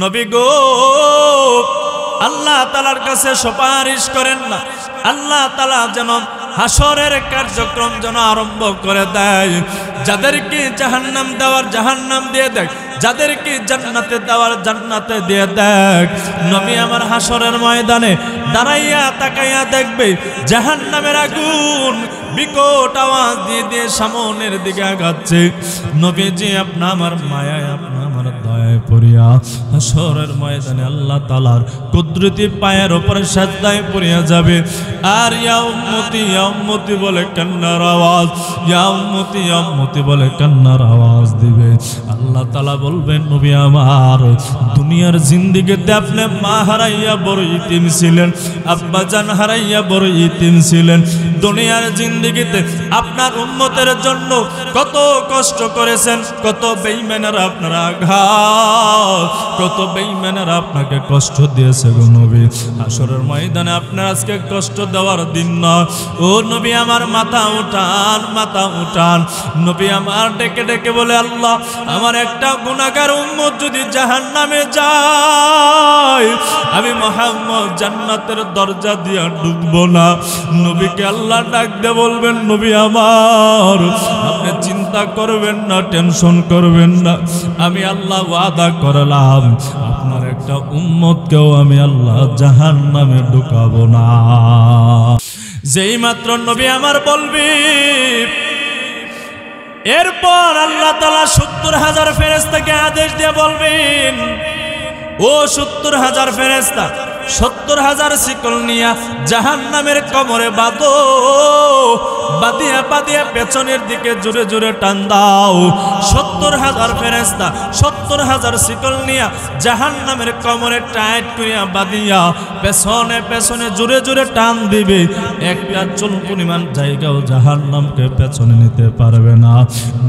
নবী গো আল্লাহ তাআলার কাছে সুপারিশ করেন না, আল্লাহ তাআলা যেন হাসরের কার্যক্রম যেন আরম্ভ করে দেয়। যাদেরকে জাহান্নাম দেওয়ার জাহান্নাম দিয়ে দেয়, যাদেরকে জান্নাতে দেওয়ার জান্নাতে দিয়ে দেয়। নবী আমার হাসরের ময়দানে দাঁড়াইয়া তাকাইয়া দেখবে জাহান্নামের আগুন বিকট আওয়াজ দিয়ে দিয়ে সামনের দিকে আগাচ্ছে। নবীজি আপনা আমার মায়ায় আপনা আমার দয়ায় পড়িয়া হাসরের ময়দানে আল্লাহ তাআলার কুদরতি পায়ের উপরে সাজদায় পড়িয়া যাবে। আর ইয়া উম্মতি বলে কান্নার আওয়াজ, ইয়া উম্মতি বলে কান্নার আওয়াজ দিবে। আল্লাহ তাআলা বলবেন নবী আমার দুনিয়ার জিন্দেগিতে আপনি মা হারাইয়া বড় ইতিম ছিলেন, আব্বা জান হারাইয়া বড় ইতিম ছিলেন। দুনিয়ার জিন্দেগিতে আপনার উম্মতের জন্য কত কষ্ট করেছেন, কত বেঈমানেরা আপনারা আঘাত, কত বেঈমানেরা আপনাকে কষ্ট দিয়েছে গো নবী। হাসরের ময়দানে আপনার আজকে কষ্ট দেওয়ার দিন না। ও নবী আমার মাথা উঠান, মাথা উঠান। নবী আমার ডেকে ডেকে বলে আল্লাহ আমার একটা গুনাহগার উম্মত যদি জাহান্নামে যায় আমি মুহাম্মদ জান্নাতের দরজা দিয়া ঢুকবো না। নবীকে আল্লাহ ডাক দিয়ে বলবেন নবী আমার আপনি চিন্তা করবেন না, টেনশন করবেন না, আমি আল্লাহ ওয়াদা করলাম আপনার একটা উম্মতকেও আমি আল্লাহ জাহান্নামে ঢুকাবো না। যেই মাত্র নবী আমার বলবি এরপর আল্লাহ তাআলা ৭০,০০০ ফেরেশতাকে আদেশ দিয়ে বলবেন ও ৭০,০০০ ফেরেশতা ৭০,০০০ শিকল নিয়া জাহান্নামের কোমরে বাঁধো, বাঁধিয়া বাঁধিয়া পেছনের দিকে জোরে জোরে টান দাও। ৭০,০০০ ফেরেশতা ৭০,০০০ শিকল নিয়া জাহান্নামের কোমরে টাইট করিয়া বাঁধিয়া পেছনে পেছনে জোরে জোরে টান দিবে। একটা চুল পরিমাণ জায়গাও জাহান্নামকে পেছনে নিতে পারবে না।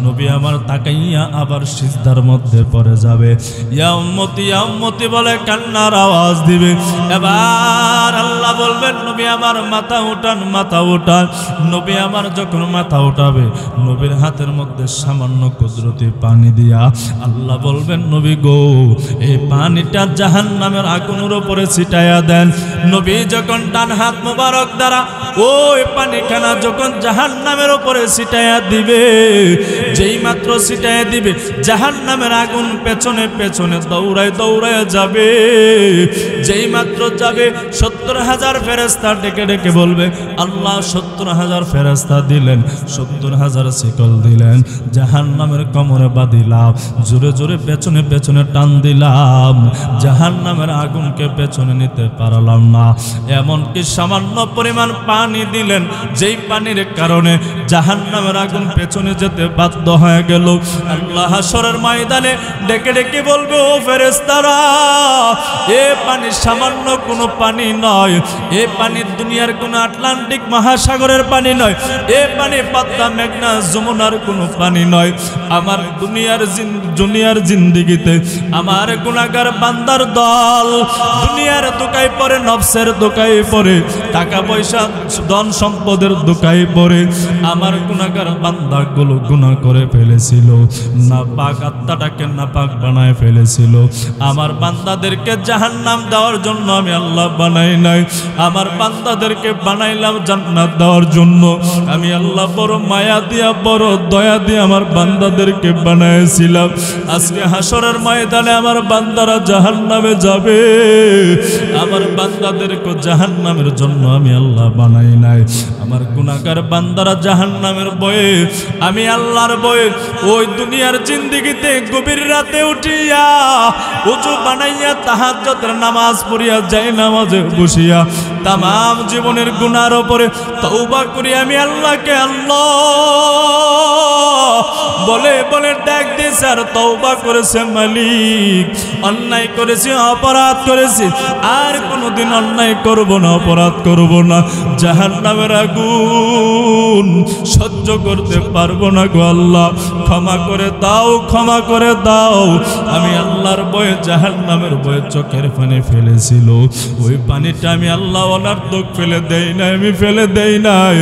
নবী আমার তাকাইয়া আবার সিজদার মধ্যে পড়ে যাবে। ইয়া উম্মতি বলে কান্নার আওয়াজ দিবে। এবার আল্লাহ বলবেন নবী আমার মাথা উঠান, মাথা উঠান। নবী আমার যখন মাথা উঠাবে নবীর হাতের মধ্যে সামান্য কুদরতি পানি দিয়া আল্লাহ বলবেন নবী গো এই পানিটা জাহান্নামের আগুনের উপরে ছিটাইয়া দেন। নবী যখন ডান হাত মোবারক দ্বারা ওই পানিখানা যখন জাহান্নামের উপরে ছিটাইয়া দিবে, যেই মাত্র ছিটাইয়া দিবে জাহান্নামের আগুন পেছনে পেছনে দৌড়ায় দৌড়ায় যাবে। যেই মাত্র যাবে ৭০,০০০ ফেরেশতা ডেকে ডেকে বলবে আল্লাহ ৭০,০০০ ফেরেশতা দিলেন, ৭০,০০০ শিকল দিলেন, জাহান্নামের কোমরে বাঁধিলাম, জোরে জোরে পেছনে পেছনে টান দিলাম, জাহান্নামের আগুনকে পেছনে নিতে পারলাম না। এমনকি সামান্য পরিমাণ পানি দিলেন যেই পানির কারণে জাহান্নামের আগুন পেছনে যেতে বাধ্য হয়ে গেল। আল্লাহ হাসরের ময়দানে ডেকে ডেকে বলবে ও ফেরেশতারা এ পানি সামান্য কোনো পানি নয়, এ পানি দুনিয়ার কোনো আটলান্টিক মহাসাগরের পানি নয়, এ পানি পদ্মা মেঘনা যমুনার কোনো পানি নয়। আমার দুনিয়ার জিন্দেগিতে আমার গুনাহগার বান্দার দল দুনিয়ার দোকায় পড়ে, নফসের দোকায় পড়ে, টাকা পয়সা ধন সম্পদের দোকায় পড়ে আমার গুনাহগার বান্দাগুলো গুনাহ করে ফেলেছিল, না পাক আত্মাটাকে না পাক বানায় ফেলেছিল। আমার বান্দাদেরকে জাহান্নাম দেওয়ার জন্য আমি আল্লাহ বানাই নাই, আমার বান্দাদেরকে বানাইলাম জান্নাত দেওয়ার জন্য। আমি আল্লাহ বড় মায়া দিয়া বড় দয়া দিয়ে আমার বান্দাদেরকে বানাইছিলাম। আজকে হাসরের ময়দানে আমার বান্দারা জাহান্নামে যাবে, আমার বান্দাদেরকে জাহান্নামের জন্য আমি আল্লাহ বানাই নাই। আমার গুনাহগার বান্দারা জাহান্নামের ভয়ে আমি আল্লাহর ভয়ে ওই দুনিয়ার জিন্দেগিতে গভীর রাতে উঠিয়া ওযু বানাইয়া তাহাজ্জুদের নামাজ পড়িয়া যাই নামাজে বসিয়া তামাম জীবনের গুনার উপরে তওবা করি আমি আল্লাহকে আল্লাহ বলে বলে ডাক দিয়েছে আর তওবা করেছে মালিক অন্যায় করেছি, অপরাধ করেছি, আর কোনোদিন অন্যায় করব না, অপরাধ করব না, জাহান্নামের আগুন সহ্য করতে পারবো না গো আল্লাহ, ক্ষমা করে দাও, ক্ষমা করে দাও। আমি আল্লাহর ভয়ে জাহান্নামের ভয়ে চোখের পানি ফেলেছিল, ওই পানিটা আমি আল্লাহ ওনার চোখ ফেলে দেই নাই, আমি ফেলে দেই নাই।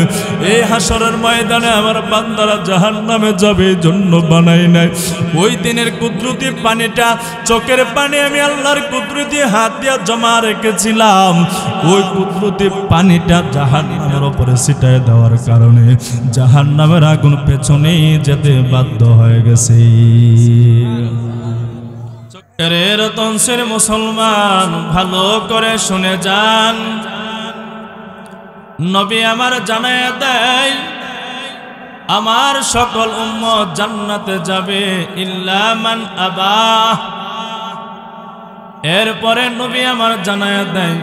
এই হাসরের ময়দানে আমার বান্দারা জাহান্নামে যাবে, জন্য জন্য বানাই নাই। ওই দিনের কুদরতি পানিটা, চোখের পানি আমি আল্লাহর কুদরতি হাত দিয়ে জমা রেখেছিলাম। ওই কুদরতি পানিটা জাহান্নামের উপরে ছিটায় দেওয়ার কারণে জাহান্নামের আগুন পেছনেই যেতে বাধ্য হয়ে গেছে। রতনসের মুসলমান ভালো করে শুনে যান, নবী আমার জানায় দেয় আমার সকল উম্মত জান্নাতে যাবে ইল্লা মান আবা। এরপরে নবী আমার জানায় দেয়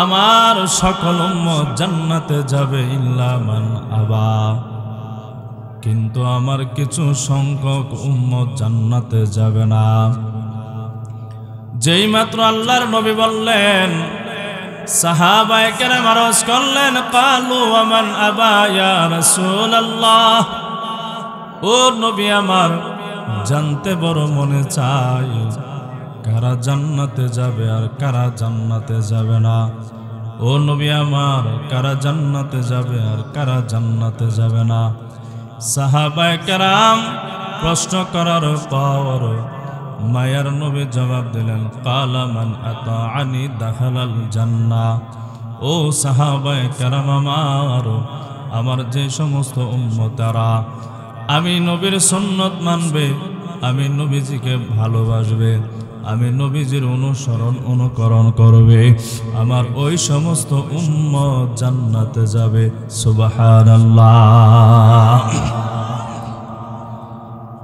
আমার সকল উম্মত জান্নাতে যাবে ইল্লা মান আবা, কিন্তু আমার কিছু সংখ্যক উম্মত জান্নাতে যাবে না। যেই মাত্র আল্লাহর নবী বললেন, সাহাবায়ে কেরাম আরজ করলেন, কালু ওয়ামান আবা ইয়া রাসূলুল্লাহ। ও নবী আমার, জানতে বড় মনে চাই কারা জান্নাতে যাবে আর কারা জান্নাতে যাবে না। ও নবী আমার, কারা জান্নাতে যাবে আর কারা জান্নাতে যাবে না। সাহাবায়ে কেরাম প্রশ্ন করার পর মায়ার নবী জবাব দিলেন, কালা মান আতাআনি দাখালাল জান্নাহ। ও সাহাবায়ে কেরাম আমার যে সমস্ত উম্মতেরা আমি নবীর সুন্নত মানবে, আমি নবীজিকে ভালোবাসবে, আমি নবীজির অনুকরণ করবে, আমার ওই সমস্ত উম্মত জান্নাতে যাবে। সুবহানাল্লাহ।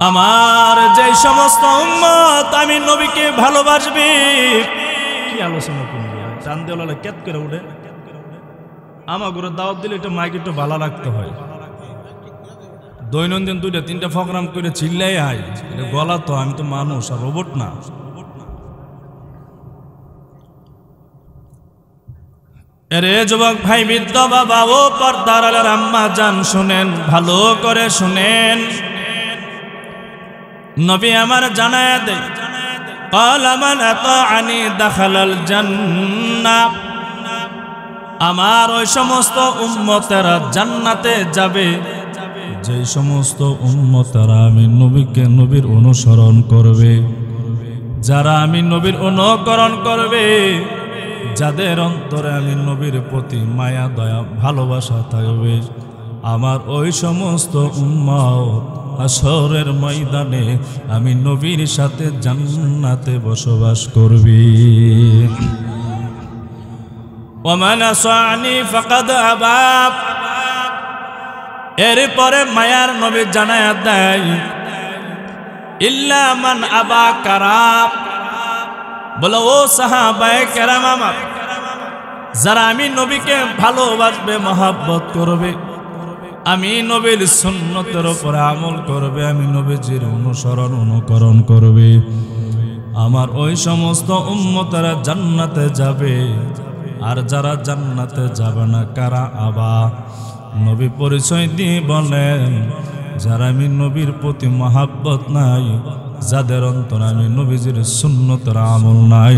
আমার যে সমস্ত উম্মত আমি নবীকে ভালোবাসবে, কি আলোচনা করবি, টান দেওয়ালে কেত করে উঠে। আমার ঘরে দাওয়াত দিলে এটা মাইক একটু ভালো রাখতে হয়। দৈনন্দিন 2-3টা প্রোগ্রাম করে চিল্লাই আয়, এটা গলা তো, আমি তো মানুষ আর রোবট না। এরে যুবক ভাই, বৃদ্ধ বাবা ও পর্দার আলার আম্মা জান, শুনেন, ভালো করে শুনেন। নবী আমার জানায় দেয়, ক্বালা মান আতাআনি দাখালাল জান্নাহ। আমার ওই সমস্ত উম্মতেরা জান্নাতে যাবে যে সমস্ত উম্মতেরা আমি নবীর অনুসরণ করবে, যারা আমি নবীর অনুকরণ করবে, যাদের অন্তরে আমি নবীর প্রতি মায়া দয়া ভালোবাসা থাকবে, আমার ওই সমস্ত উম্মত হাসরের ময়দানে আমি নবীর সাথে জান্নাতে বসবাস করবি। ওমান আসানি ফাকাদ আবা। এরপরে মায়ার নবী জানায়া দেয়, ইল্লা মান আবা কারা। বলো ও সাহাবায়ে কেরাম আমার, যারা আমি নবীকে ভালোবাসবে, মহব্বত করবে, আমি নবীর সুন্নতের উপরে আমল করবে, আমি নবীজির অনুকরণ করবে, আমার ওই সমস্ত উম্মতেরা জান্নাতে যাবে। আর যারা জান্নাতে যাবে না কারা আবা, নবী পরিচয় দিয়ে বলেন, যারা আমি নবীর প্রতি মহব্বত নাই, যাদের অন্তরে আমি নবীজির সুন্নতের আমল নাই,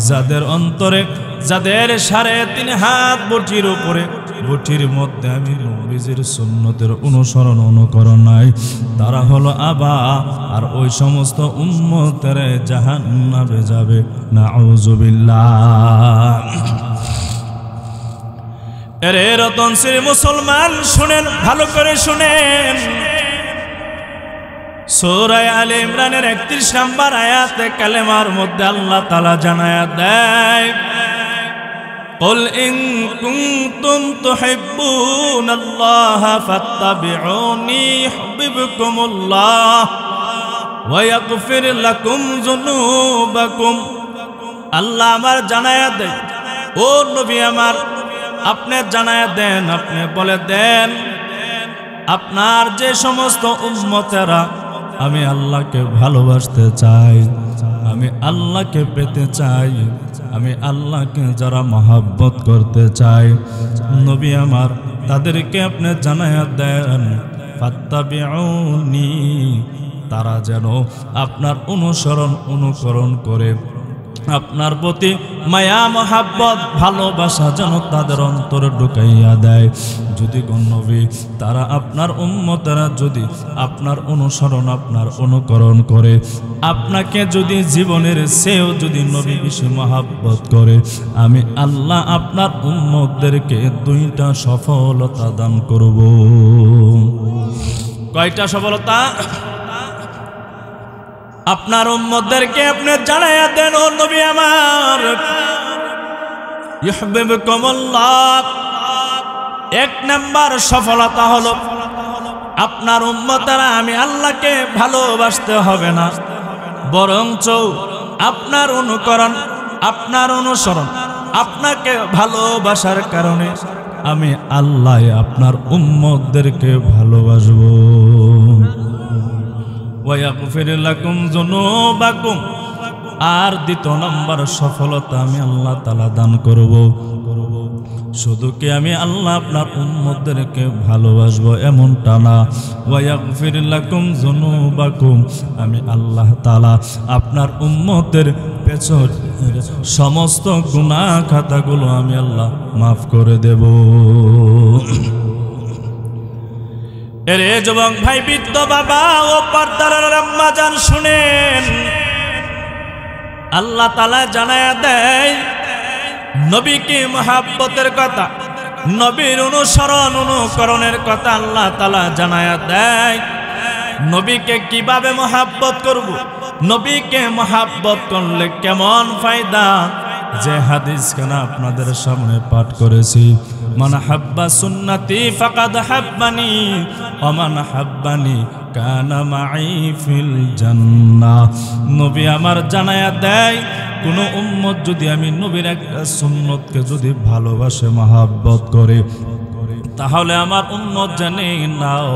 যাদের অন্তরে, যাদের 3.5 হাত বটির উপরে, বটির মধ্যে আমি নবীজির সুন্নতের অনুকরণ নাই, তারা হলো আবা। আর ওই সমস্ত উম্মতেরা জাহান্নামে যাবে। নাউযুবিল্লাহ। এরে রতনসির মুসলমান, শুনেন, ভালো করে শুনেন। সূরা আলে ইমরানের 31 নম্বর আয়াতে কালেমার মধ্যে আল্লাহ তাআলা জানায়া দেয়, কুল ইন কুনতুম তুহিব্বুনাল্লাহা ফাত্তাবিউনি ইউহিব্বুকুমুল্লাহ ওয়া ইয়াগফির লাকুম যুনুবাকুম। আল্লাহ আমার জানায়া দেয়, ও নবী আমার, আপনি জানায়া দেন, আপনি বলে দেন, আপনার যে সমস্ত উম্মতেরা আমি আল্লাহকে ভালোবাসতে চাই, আমি আল্লাহকে পেতে চাই, আমি আল্লাহকে যারা মহব্বত করতে চাই, নবী আমার তাদেরকে আপনি জানায়া দেন, ফাত্তাবিউনি, তারা যেন আপনার অনুকরণ করে আপনার প্রতি মায়া মহাব্বত ভালোবাসা যেন তাদের অন্তরে ঢুকাইয়া দেয়। যদি কোন নবী তারা আপনার উম্মতেরা যদি আপনার অনুসরণ আপনার অনুকরণ করে, আপনাকে যদি জীবনের চেয়েও যদি নবী বেশি মহাব্বত করে, আমি আল্লাহ আপনার উম্মতদেরকে 2টা সফলতা দান করব। কয়টা সফলতা? আপনার উম্মতদেরকে আপনি জানাইয়া দেন, ও নবী আমার, ইউহিব্বুকুমুল্লাহ। 1 নাম্বার সফলতা হলো আপনার উম্মতেরা আমি আল্লাহকে ভালোবাসতে হবে না, বরঞ্চ আপনার অনুকরণ আপনার অনুসরণ আপনাকে ভালোবাসার কারণে আমি আল্লাহ আপনার উম্মতদেরকে ভালোবাসবো। ওয়াগফির লাকুম যুনুবাকুম। আর 2 নম্বর সফলতা আমি আল্লাহ তাআলা দান করব। শুধু কি আমি আল্লাহ আপনার উম্মতদেরকে ভালোবাসবো এমনটা না, ওয়াগফির লাকুম যুনুবাকুম, আমি আল্লাহ তাআলা আপনার উম্মতের পেছনের সমস্ত গুনাহ খাতাগুলো আমি আল্লাহ মাফ করে দেব। এরে যুবক ভাই, বৃদ্ধ বাবা ও পর্দার আম্মা জান, শুনেন, আল্লাহ তাআলা জানায়া দেয় নবীকে মহাব্বতের কথা, নবীর অনুসরণ অনুকরণের কথা আল্লাহ তাআলা জানায়া দেয়। নবীকে কিভাবে মহাব্বত করব, নবীকে মহাব্বত করলে কেমন ফায়দা, যে হাদিস খানা আপনাদের সামনে পাঠ করেছি, মান হাব্বা সুন্নতি ফাকাদ হাব্বানি ওয়া মান হাব্বানি কানা মাই ফিল জান্নাহ। নবী আমার জানায়া দেয়, কোন উম্মত যদি আমি নবীর একটা সুন্নতকে যদি ভালোবাসে মহাব্বত করে, তাহলে আমার উম্মত জানে নাও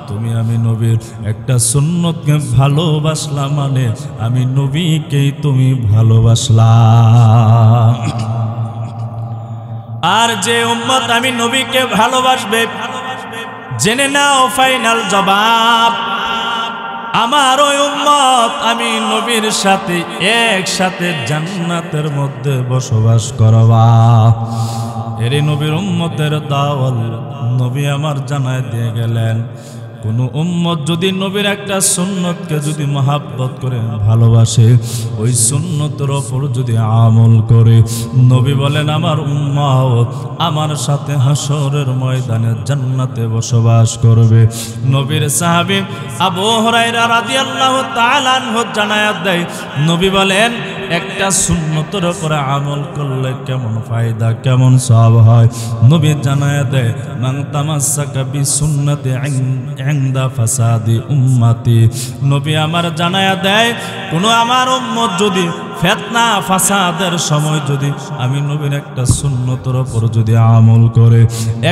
তুমি আমি নবীর একটা সুন্নতকে ভালোবাসলা মানে আমি নবীকেই তুমি ভালোবাসলা। আর যে উম্মত আমি নবীকে ভালোবাসবে, জেনে নাও ফাইনাল জবাব, আমার ওই উম্মত আমি নবীর সাথে একসাথে জান্নাতের মধ্যে বসবাস করবা। এর নবীর উম্মতের দাওয়াত নবী আমার জানায় দিয়ে গেলেন, কোন উম্মত যদি নবীর একটা সুন্নতকে যদি মহাব্বত করে ভালোবাসে, ওই সুন্নতের ওপর যদি আমল করে, নবী বলেন আমার উম্মত আমার সাথে হাসরের ময়দানে জান্নাতে বসবাস করবে। নবীর সাহাবী আবু হুরায়রা রাদিয়াল্লাহু তাআলা আনহু জানায়া দেয়, নবী বলেন একটা সুন্নতের উপরে আমল করলে কেমন ফায়দা কেমন সওয়াব হয়। নবী জানায়া দেয়, মান তামাসসাকা বিসুন্নতি ইনদা ফাসাদি উম্মতি। নবী আমার জানায়া দেয়, কোন আমার উম্মত যদি ফিতনা ফাসাদের সময় যদি আমি নবীর একটা সুন্নতের উপর যদি আমল করে,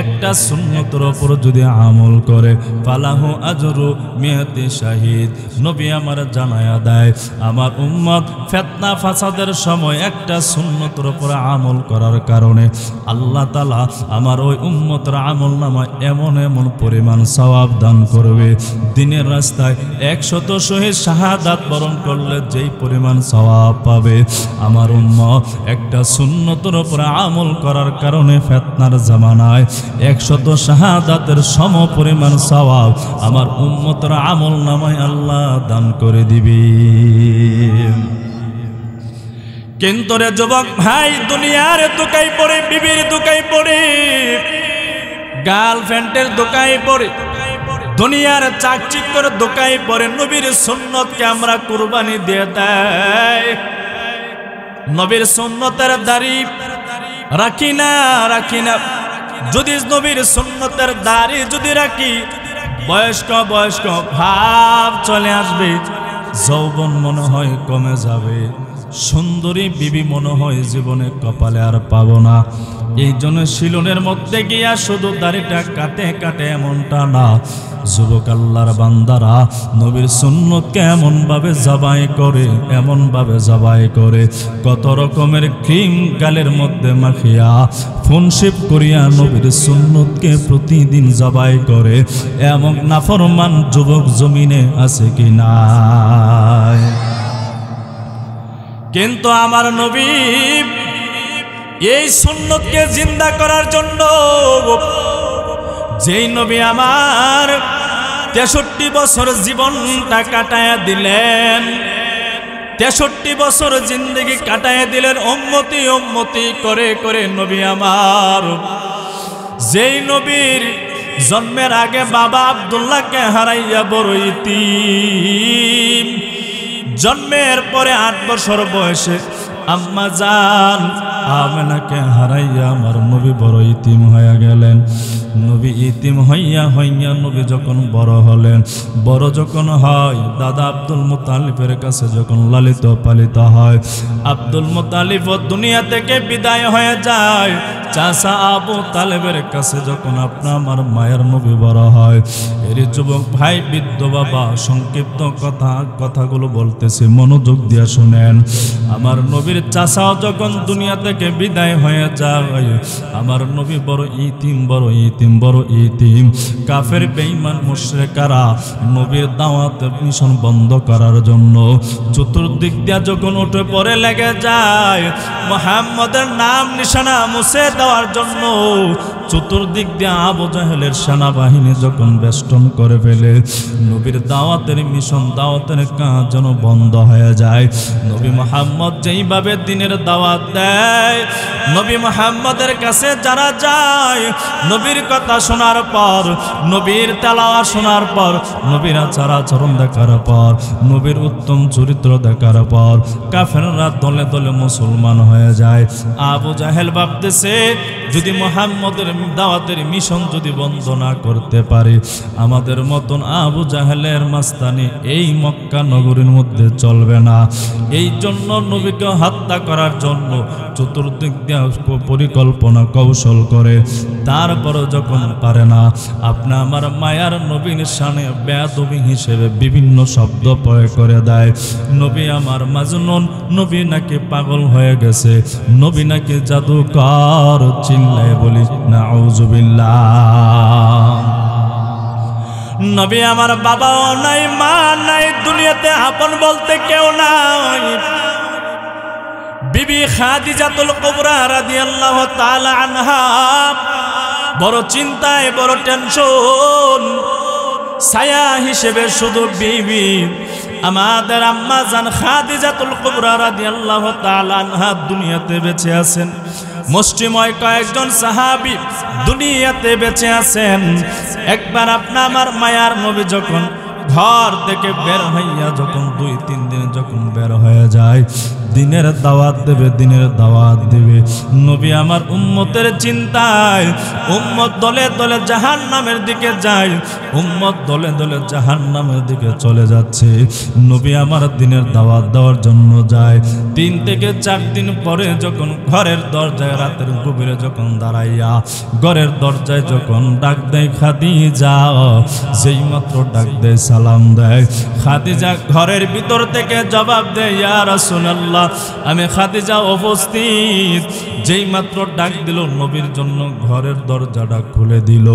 একটা সুন্নতের উপর যদি আমল করে, ফালাহু আজরু মিয়াতি শাহিদ। নবী আমার জানায়া দেয়, আমার উম্মত ফিতনা ফাসাদের সময় একটা সুন্নতের উপর আমল করার কারণে আল্লাহ তাআলা আমার ওই উম্মতের আমলনামা এমন এমন পরিমাণ সওয়াব দান করবে, দিনের রাস্তায় 100 শহীদ শাহাদাত বরণ করলে যেই পরিমাণ সওয়াব পাবে, আমার উম্মত একটা সুন্নতের উপর আমল করার কারণে ফিতনার জামানায় 100 শাহাদাতের সম পরিমাণ সওয়াব আমার উম্মতের আমলনামায় আল্লাহ দান করে দিবে। কিন্তু রে যুবক ভাই, দুনিয়ার দোকাই পড়ে, বিবির দোকাই পড়ে, গার্লফ্রেন্ডের দোকাই পড়ে, দুনিয়ার চাকচিক্যর দোকাই পড়ে নবীর সুন্নতকে আমরা কুরবানি দিয়ে দেয়। নবীর সুন্নতের দাড়ি রাখি না, যদি নবীর সুন্নতের দাড়ি যদি রাখি, বয়স্ক ভাব চলে আসবে, যৌবন মনে হয় কমে যাবে, সুন্দরী বিবি মনে হয় জীবনে কপালে আর পাবো না। এই জন্য শিলনের মধ্যে গিয়া শুধু দাড়িটা কাটে এমনটা না, যুবক আল্লাহর বান্দারা নবীর সুন্নতকে এমন ভাবে জবাই করে, কত রকমের ক্রিম গালের মধ্যে মাখিয়া ফোনশিপ করিয়া নবীর সুন্নতকে প্রতিদিন জবাই করে, এমন নাফরমান যুবক জমিনে আছে কি নাই? কিন্তু আমার নবী এই সুন্নতকে জিন্দা করার জন্য, যেই নবী আমার 63 বছর জীবনটা কাটায়া দিলেন, 63 বছর জিন্দগি কাটায়া দিলেন উম্মতি উম্মতি করে করে নবী আমার, যেই নবীর জন্মের আগে বাবা আব্দুল্লাহকে হারাইয়া বড় ইতিম, জন্মের পরে 8 বছর বয়সে আম্মা জান আমেনাকে হারাইয়া আমার নবী বড় ইতিম হয়ে গেলেন। নবী ইতিম হইয়া হইয়া নবী যখন বড় হলেন, বড় যখন হয় দাদা আব্দুল মুত্তালিবের কাছে যখন লালিত পালিত হয়, আব্দুল মুত্তালিব দুনিয়া থেকে বিদায় হয়ে যায়, চাচা আবু তালেবের কাছে যখন আপনার আমার মায়ের নবী বড় হয়। এর যুবক ভাই বৃদ্ধ বাবা সংক্ষিপ্ত কথাগুলো বলতেছে, মনোযোগ দিয়ে শুনেন। আমার নবীর চাচাও যখন দুনিয়া থেকে বিদায় হয়ে যায়, আমার নবী বড় ইতিম, বড় ইতিম, বড় ইতিম। কাফের বেঈমান মুশরিকরা নবীর দাওয়াত মিশন বন্ধ করার জন্য চতুর্দিক দিয়া যখন উঠে পড়ে লেগে যায়, মুহাম্মদের নাম নিশানা মুছে দেওয়ার জন্য চতুর্দিক দিয়ে আবু জাহেলের সেনাবাহিনী যখন বেষ্টন করে ফেলে, নবীর দাওয়াতের মিশন, দাওয়াতের কাজ যেন বন্ধ হয়ে যায়। নবী মুহাম্মদ যেইভাবে দিনের দাওয়াত দেয়, নবী মুহাম্মদের কাছে যারা যায়, নবীর কথা শোনার পর, নবীর তেলাওয়াত শোনার পর, নবীর আচার-আচরণ দেখার পর, নবীর উত্তম চরিত্র দেখার পর কাফেররা দলে দলে মুসলমান হয়ে যায়। আবু জাহেল ভাবতেছে, যদি মুহাম্মদের দাওয়াতের মিশন যদি বন্ধ না করতে পারে, আমাদের মতন আবু জাহেলের মাস্তানি এই মক্কা নগরীর মধ্যে চলবে না। এই জন্য নবীকে হত্যা করার জন্য চতুর্দিক দিয়ে পরিকল্পনা কৌশল করে, তারপরও যখন পারে না, আপনি আমার মায়ার নবীর শানে বেয়াদবি হিসেবে বিভিন্ন শব্দ প্রয়োগ করে দেয়। নবী আমার মাজনুন, নবী নাকি পাগল হয়ে গেছে, নবী নাকি জাদুকর, চিল্লায় বলি নাউজুবিল্লাহ। নবী আমার বাবাও নাই, মা নাই, দুনিয়াতে আপন বলতে কেউ নাই। বিবি খাদিজাতুল কুবরা রাদিয়াল্লাহু তাআলা আনহা বড় চিন্তায়, বড় টেনশন। ছায়া হিসেবে শুধু বিবি আমাদের আম্মা জান খাদিজাতুল কুবরা রাদিয়াল্লাহু তাআলা আনহা দুনিয়াতে বেঁচে আছেন। মুষ্টিময় কয়েকজন সাহাবী দুনিয়াতে বেঁচে আছেন। একবার আপনা আমার মায়ার নবী যখন ঘর থেকে বের হইয়া যখন 2-3 দিন যখন বের হয়ে যায়, দিনের দাওয়াত দেবে, দিনের দাওয়াত দেবে। নবী আমার উম্মতের চিন্তায়, উম্মত দলে দলে জাহান্নামের দিকে যায়, উম্মত দলে দলে জাহান্নামের দিকে চলে যাচ্ছে। নবী আমার দিনের দাওয়াত দেওয়ার জন্য যায়। 3 থেকে 4 দিন পরে যখন ঘরের দরজায় রাতের গভীরে যখন দাঁড়াইয়া ঘরের দরজায় যখন ডাক দেয় খাদিজা, যেই মাত্র ডাক দেয়, সালাম দেয়, খাদিজা ঘরের ভিতর থেকে জবাব দেয়, ইয়া রাসূলুল্লাহ, আমি খাদিজা উপস্থিত। যেই মাত্র ডাক দিল, নবীর জন্য ঘরের দরজাটা খুলে দিল।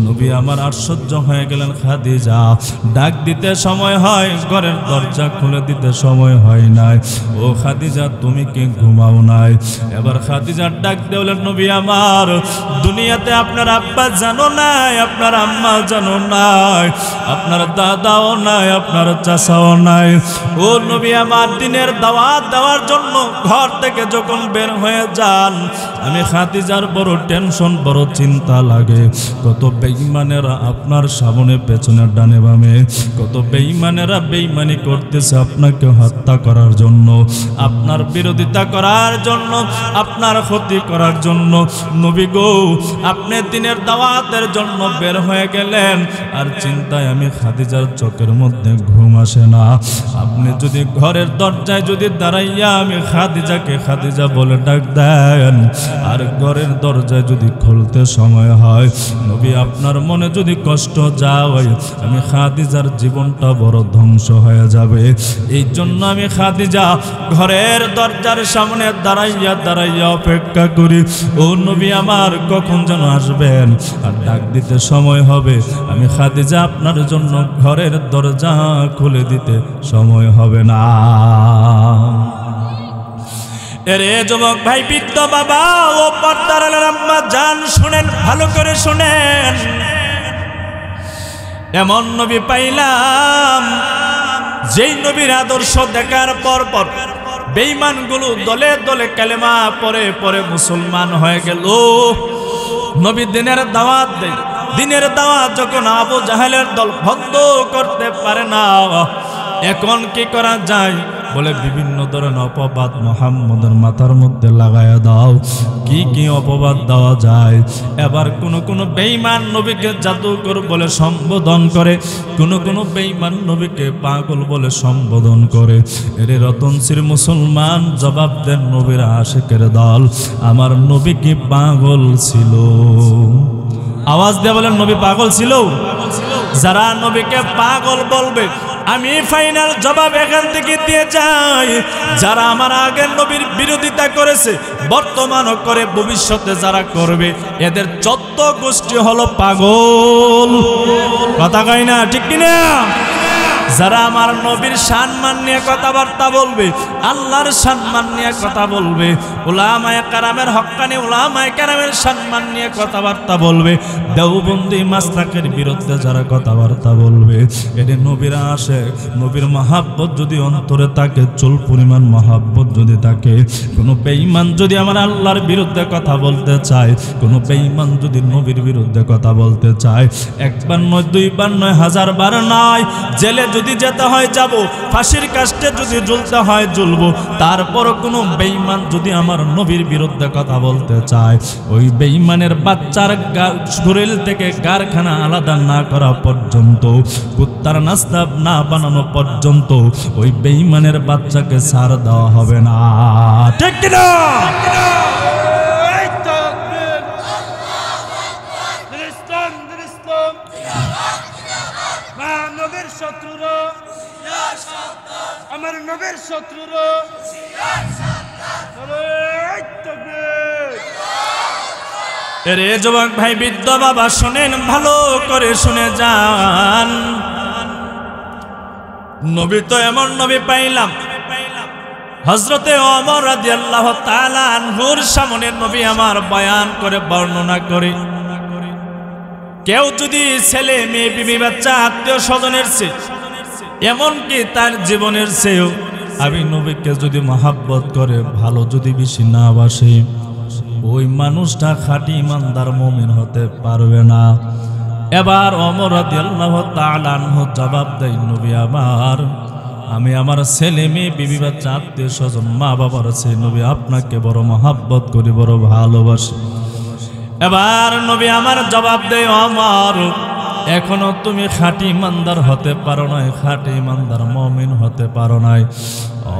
নবী আমার আশ্চর্য হয়ে গেলেন, খাদিজা ডাক দিতে সময় হয়, ঘরের দরজা খুলে দিতে সময় হয় নাই। ও খাদিজা, তুমি কি ঘুমাও নাই? এবার খাদিজা ডাক দিলেন, নবী আমার, দুনিয়াতে আপনার আব্বা জানো নাই, আপনার আম্মা জানো নাই, আপনার দাদাও নাই, আপনার চাচাও নাই। ও নবী আমার, দিনের দাওয়াত দেওয়ার জন্য ঘর থেকে যখন বের হয়ে যান, আমি খাদিজার বড় টেনশন, বড় চিন্তা লাগে। কত বেঈমানেরা আপনার সামনে পেছনে ডানে বামে, কত বেঈমানেরা বেঈমানি করতেছে আপনাকে হত্যা করার জন্য, আপনার বিরোধিতা করার জন্য, আপনার ক্ষতি করার জন্য। নবী গো, আপনি দিনের দাওয়াতের জন্য বের হয়ে গেলেন, আর চিন্তায় আমি খাদিজার চোখের মধ্যে ঘুম আসে না। আপনি যদি ঘরের দরজায় যদি দাঁড়াইয়া আমি খাদিজাকে খাদিজা বলে ডাক দেন, আর ঘরের দরজায় যদি খুলতে সময় হয়, নবী আপনার মনে যদি কষ্ট যায়, আমি খাদিজার জীবনটা বড় ধ্বংস হয়ে যাবে। এই জন্য আমি খাদিজা ঘরের দরজার সামনে দাঁড়াইয়া দাঁড়াইয়া অপেক্ষা করি। ও নবী আমার, কখন যেন আসবেন আর ডাক দিতে সময় হবে, আমি খাদিজা আপনার জন্য ঘরের দরজা খুলে দিতে সময় হবে না। এরে যুবক ভাই, বৃদ্ধ বাবা ও পর্দার আম্মা জান, শুনেন, ভালো করে শুনেন। এমন নবী পাইলাম যেই নবীর আদর্শ দেখার পর পর বেঈমানগুলো দলে দলে কালেমা পরে পরে মুসলমান হয়ে গেল। নবী দিনের দাওয়াত দেয়, দিনের দাওয়াত যখন আবু জাহেলের দল বন্ধ করতে পারে না, এখন কি করা যায়? বলে বিভিন্ন ধরনের অপবাদ মুহাম্মদের মাথার মধ্যে লাগায়া দাও। কি কি অপবাদ দেওয়া যায়? এবার কোন বেঈমান নবীকে জাদুকর বলে সম্বোধন করে, কোন বেঈমান নবীকে পাগল বলে সম্বোধন করে। এরে রতনশীর মুসলমান জবাব দেন, নবীর আশিকের দল, আমার নবী কি পাগল ছিল? আওয়াজ দিয়ে বলেন, নবী পাগল ছিল? যারা নবীকে পাগল বলবে, আমি ফাইনাল জবাব এখান থেকে দিয়ে যাই, যারা আমার আগের নবীর বিরোধিতা করেছে, বর্তমানও করে, ভবিষ্যতে যারা করবে, এদের 14 গোষ্ঠী হলো পাগল। কথা কই না, ঠিক কিনা? যারা আমার নবীর সম্মান নিয়ে কথাবার্তা বলবে, আল্লাহর সম্মান নিয়ে কথা বলবে, উলামায়ে কেরামের হক্কানি উলামায়ে কেরামের সম্মান নিয়ে কথাবার্তা বলবে, দেওবন্দি মাসলাকের বিরুদ্ধে যারা কথাবার্তা বলবে, এদের নবীর আশিক, নবীর মহাব্বত যদি অন্তরে থাকে, চুল পরিমাণ মহাব্বত যদি থাকে, কোনো বেঈমান যদি আমার আল্লাহর বিরুদ্ধে কথা বলতে চায়, কোনো বেঈমান যদি নবীর বিরুদ্ধে কথা বলতে চায়, একবার নয়, দুইবার নয়, হাজারবার নয়, জেলে যদি যেতে হয় যাব, ফাঁসির কাস্টে যদি ঝুলতে হয় ঝুলবো, তারপর কোনো বেঈমান যদি আমার নবীর বিরুদ্ধে কথা বলতে চায়, ওই বেঈমানের বাচ্চার শরীর থেকে কারখানা আলাদা না করা পর্যন্ত, কুত্তার নাস্তা না বানানো পর্যন্ত ওই বেঈমানের বাচ্চাকে ছাড় দেওয়া হবে না। ঠিক কিনা? শত্রুরা, আমার নবীর শত্রুরা, এরে যুবক ভাই, বৃদ্ধ বাবা, শুনেন, ভালো করে শুনে যান। নবী তো এমন নবী পাইলাম, হযরতে ওমর রাদিয়াল্লাহু তাআলা আনহুর সামনে নবী আমার বয়ান করে বর্ণনা করে, কেউ যদি ছেলে মেয়ে বিবি বাচ্চা আত্মীয় স্বজনের চেয়ে, এমনকি তার জীবনের চেয়েও আমি নবীকে যদি মহাব্বত করে, ভালো যদি বেশি না বাসে, ওই মানুষটা খাঁটি ইমানদার মুমিন হতে পারবে না। এবার ওমর রাদিয়াল্লাহু তাআলা আনহু জবাব দেয়, নবী আমার, আমি আমার ছেলে মেয়ে বিবি বাচ্চা আত্মীয় স্বজন মা বাবার চেয়ে নবী আপনাকে বড় মহাব্বত করি, বড় ভালোবাসি। এবার নবী আমার জবাব দেয়, ওমর, এখনো তুমি খাঁটি ইমানদার হতে পারো নাই, খাঁটি ইমানদার মুমিন হতে পারো নাই।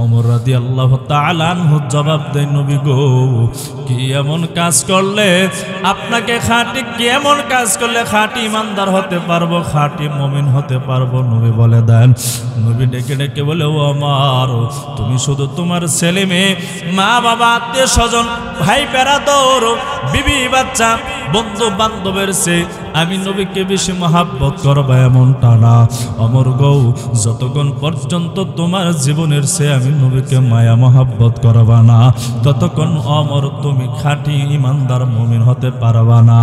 ওমর রাদিয়াল্লাহু তাআলা আনহু জবাব দেয়, নবী গো, কি এমন কাজ করলে আপনাকে খাঁটি, কি এমন কাজ করলে খাঁটি ইমানদার হতে পারবো, খাঁটি মুমিন হতে পারবো? নবী বলে দেন। নবী ডেকে ডেকে বলে, ও আমার, তুমি শুধু তোমার ছেলে মেয়ে, মা বাবা, আত্মীয় স্বজন, ভাই বেরাদর, বিবি বাচ্চা, বন্ধু বান্ধবের চেয়ে আমি নবীকে বেশি মহাব্বত করবা এমনটা না। অমর গৌ, যতক্ষণ পর্যন্ত তোমার জীবনের চেয়ে আমি নবীকে মায়া মহাব্বত করবা না, ততক্ষণ অমর তুমি খাঁটি ইমানদার মুমিন হতে পারবা না।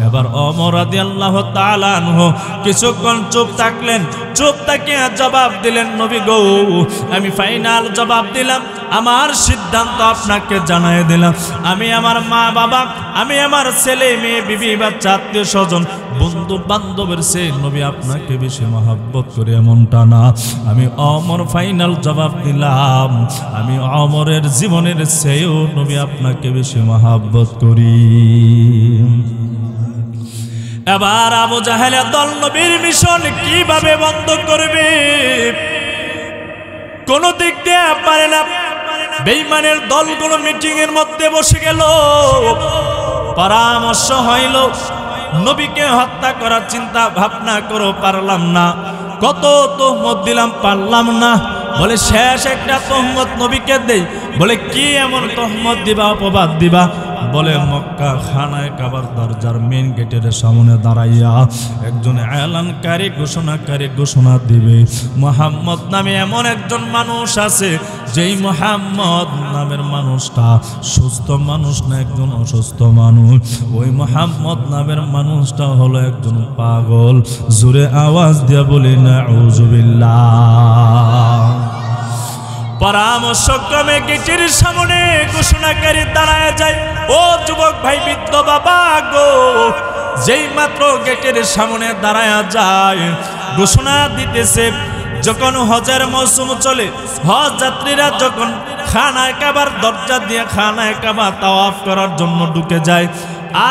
এবার ওমর রাদিয়াল্লাহু তাআলা আনহু কিছুক্ষণ চুপ থাকলেন, চুপ থাকিয়া জবাব দিলেন, নবী গো, আমি ফাইনাল জবাব দিলাম, আমার সিদ্ধান্ত আপনাকে জানাই দিলাম, আমি আমার মা বাবা, আমি আমার ছেলে মেয়ে বিবি বাচ্চা আত্মীয় স্বজন বন্ধু বান্ধবের চেয়ে নবী আপনাকে বেশি মহাব্বত করে এমনটা না। আমি ওমর ফাইনাল জবাব দিলাম, আমি ওমরের জীবনের চেয়েও নবী আপনাকে বেশি মহাব্বত করি। এবার আবু জাহেলের দল নবীর মিশন কিভাবে বন্ধ করবে? কোন দিক দিয়ে পারে না। বেঈমানের দলগুলো মিটিং এর মধ্যে বসে গেল, পরামর্শ হইল, নবীকে হত্যা করার চিন্তা ভাবনা করো, পারলাম না, কত তহমত দিলাম, পারলাম না, বলে শেষ একটা তহমত নবীকে দেই। বলে কি এমন তহমত দিবা, অপবাদ দিবা? বলে মক্কা খানায় কাবার দরজার মেন গেটের সামনে দাঁড়াইয়া একজন এলানকারী ঘোষণাকারী ঘোষণা দিবে, মুহাম্মদ নামে এমন একজন মানুষ আছে, যেই মুহাম্মদ নামের মানুষটা সুস্থ মানুষ না একজন অসুস্থ মানুষ। ওই মুহাম্মদ নামের মানুষটা হলো একজন পাগল। জোরে আওয়াজ দিয়া বলি নাউযুবিল্লাহ। পরামর্শক্রমে গেটের সামনে ঘোষণাকারী দাঁড়ায় যায়। ও যুবক ভাই, বৃদ্ধ বাবা গো, যেই মাত্র গেটের সামনে দাঁড়ায় যায়, ঘোষণা দিতেছে, যখন হজের মৌসুম চলে, হজ যাত্রীরা যখন খানায় কাবার দরজা দিয়ে খানায় কাবা তাওয়াফ করার জন্য ঢুকে যায়,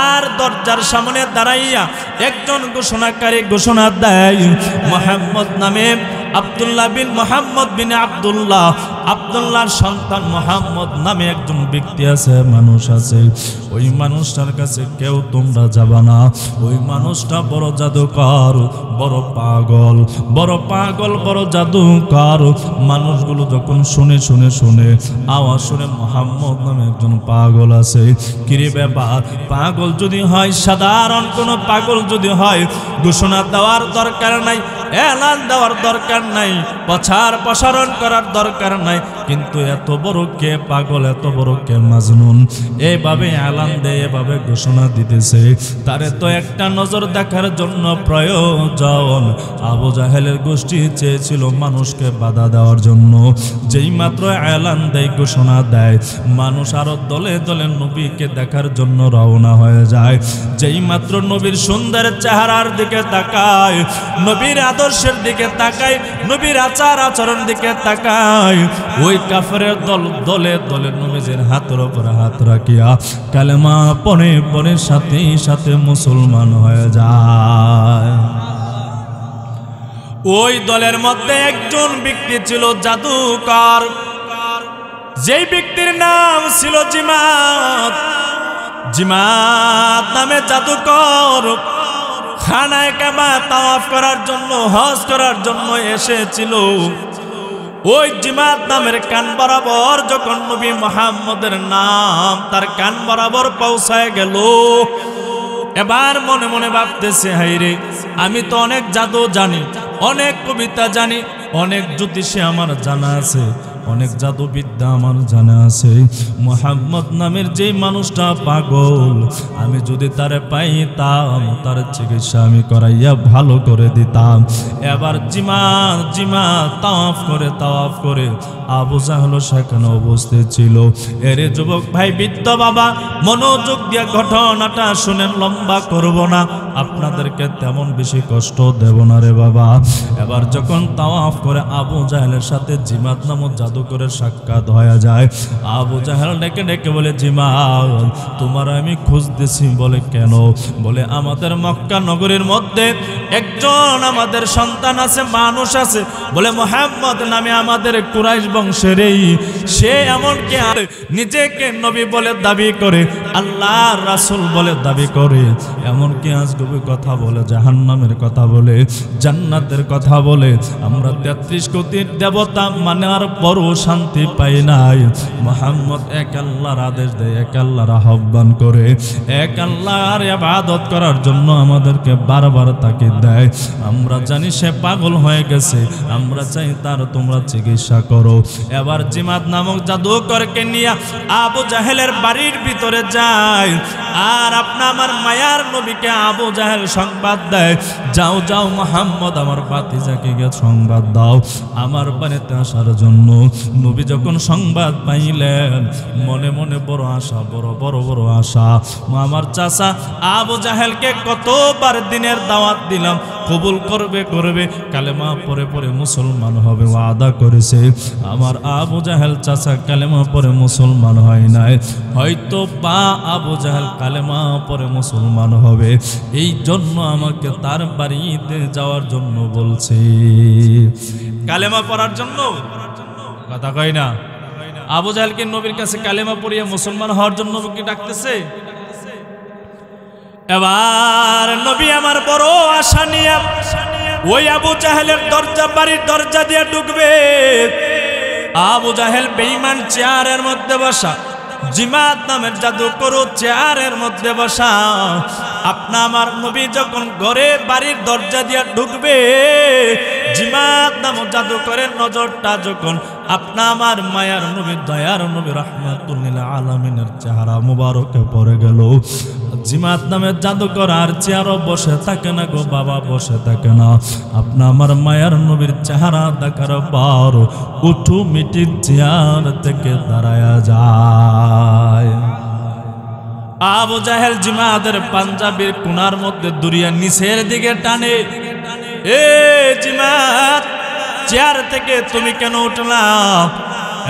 আর দরজার সামনে দাঁড়াইয়া একজন ঘোষণাকারী ঘোষণা দেয়, মুহাম্মদ নামে আব্দুল্লাহ বিন মুহাম্মদ বিন আব্দুল্লাহ, আব্দুল্লাহর সন্তান মুহাম্মদ নামে একজন ব্যক্তি আছে, মানুষ আছে। ওই মানুষটার কাছে কেউ তোমরা যাবা না। ওই মানুষটা বড় জাদুকর, বড় পাগল, বড় পাগল, বড় জাদুকর। মানুষগুলো যখন শুনে আওয়াজ শুনে মুহাম্মদ নামে একজন পাগল আছে। কিরে ব্যাপার, পাগল যদি হয়, সাধারণ কোনো পাগল যদি হয়, ঘোষণা দেওয়ার দরকার নাই, এলান দেওয়ার দরকার নাই, প্রসারণ করার দরকার নাই। কিন্তু এত বড় কে পাগল, এত বড় কে মাজনুন, এইভাবে এলান দেয়, এভাবে ঘোষণা দিতেছে। তারে তো একটা নজর দেখার জন্য প্রয়োজন। আবু জাহেলের গোষ্ঠী চেয়েছিল মানুষকে বাধা দেওয়ার জন্য। যেই মাত্র এলান দেয়, ঘোষণা দেয়, মানুষ আরো দলে দলে নবীকে দেখার জন্য রওনা হয়ে যায়। যেই মাত্র নবীর সুন্দর চেহারার দিকে তাকায়, নবীর আদর্শের দিকে তাকায়, নবীর আচার আচরণ দিকে তাকায়, ওই কাফেরের দল দলে দলে নবীজির হাতের উপর হাত রাখিয়া কালেমা পড়ে পড়ে সাথে সাথে মুসলমান হয়ে যায়। ওই দলের মধ্যে একজন ব্যক্তি ছিল জাদুকর, যেই ব্যক্তির নাম ছিল জিমাত। জিমাত নামে জাদুকর খানায় কাবা তাওয়াফ করার জন্য, হজ করার জন্য এসেছিল। ওই জিমাত নামের কান বরাবর যখন নবী মুহাম্মদের নাম তার কান বরাবর পৌঁছায় গেল, এবার মনে মনে ভাবতেছে, হাইরে, আমি তো অনেক জাদু জানি, অনেক কবিতা জানি, অনেক জ্যোতিষী আমার জানা আছে, অনেক জাদুবিদ্যা আমার জানা আছে। মুহাম্মদ নামের যে মানুষটা পাগল, আমি যদি তারে পাইতাম, তার চিকিৎসা আমি করাইয়া ভালো করে দিতাম। এবার জিমাত তাওয়াফ করে আবু জাহেল সেখানে উপস্থিত ছিল। এরে যুবক ভাই, বৃদ্ধ বাবা, মনোযোগ দিয়ে ঘটনাটা শুনেন, লম্বা করব না, আপনাদেরকে তেমন বেশি কষ্ট দেব না রে বাবা। এবার যখন তাওয়াফ করে আবু জাহেলের সাথে জিমাত নামক জাদুকরের সাক্ষাৎ হয়ে যায়, আবু জাহেল ডেকে ডেকে বলে, জিমাত, তোমার আমি খুঁজতেছি। বলে কেন? বলে আমাদের মক্কা নগরীর মধ্যে একজন আমাদের সন্তান আছে, মানুষ আছে, বলে মুহাম্মদ নামে আমাদের কুরাইশ বংশেরই, সে এমনকি নিজেকে নবী বলে দাবি করে, আল্লাহর রাসূল বলে দাবি করে, এমনকি আজগবি কথা বলে, জাহান্নামের কথা বলে, জান্নাতের কথা বলে। আমরা 33 কোটির দেবতা মানে আর বড় শান্তি পাই নাই। মুহাম্মদ এক আল্লাহর আদেশ দেয়, এক আল্লাহর আহ্বান করে, এক আল্লাহর ইবাদত করার জন্য আমাদেরকে বারবার তাকিদ দেয়। আমরা জানি সে পাগল হয়ে গেছে, আমরা চাই তার তোমরা চিকিৎসা করো। এবার জিমাত নামক জাদুকরকে নিয়ে আবু জাহেলের বাড়ির ভিতরে যায়, আর আমার মায়ার নবীকে আবু জাহেল সংবাদ দেয়, যাও যাও মুহাম্মদ আমার ভাতিজাকে গিয়ে সংবাদ দাও আমার বাড়িতে আসার জন্য। নবী যখন সংবাদ পাইলেন, মনে মনে বড় আশা, বড় আশা। আমার চাচা আবু জাহেলকে কতবার দিনের দাওয়াত দিলাম, কবুল করবে, কালেমা পরে পরে মুসলমান হবে ওয়াদা করেছে। আমার আবু জাহেল চাচা কালেমা পরে মুসলমান হয় নাই, হয়তো বা আবু জাহেল কালেমা পরে মুসলমান হবে, এই জন্য আমাকে তার বাড়িতে যাওয়ার জন্য বলছে। কালেমা পড়ার জন্য কথা কয় না, আবু জাহেলকে নবীর কাছে কালেমা পড়িয়ে মুসলমান হওয়ার জন্য কি ডাকতেছে। এবার নবী আমার বড় আশা নিয়ে ওই আবু জাহেলের বাড়ির দরজা দিয়ে ঢুকবে। আবু জাহেল বেঈমান চেয়ারের মধ্যে বসা, জিমাত নামের জাদুকর চেয়ারের মধ্যে বসা। আপনা আমার নবী যখন ঘরে বাড়ির দরজা দিয়ে ঢুকবে, জিমাত নামক জাদুকরের নজরটা যখন আপনা আমার মায়ার নবী দয়ার নবী রাহমাতুল লিল আলামিনের চেহারা মুবারকে পড়ে গেল। জিমাত নামের জাদুকর আর চেয়ারও বসে থাকে না গো বাবা, বসে থাকে না। আপনা আমার মায়ার নবীর চেহারা দেখার পর অটোমেটিক চেয়ার থেকে দাঁড়ায়া যায়। আবু জাহেল জিমাদের পাঞ্জাবির কোনার মধ্যে দুরিয়া নিচের দিকে টানে, এ জিমাত চেয়ার থেকে তুমি কেন উঠলা?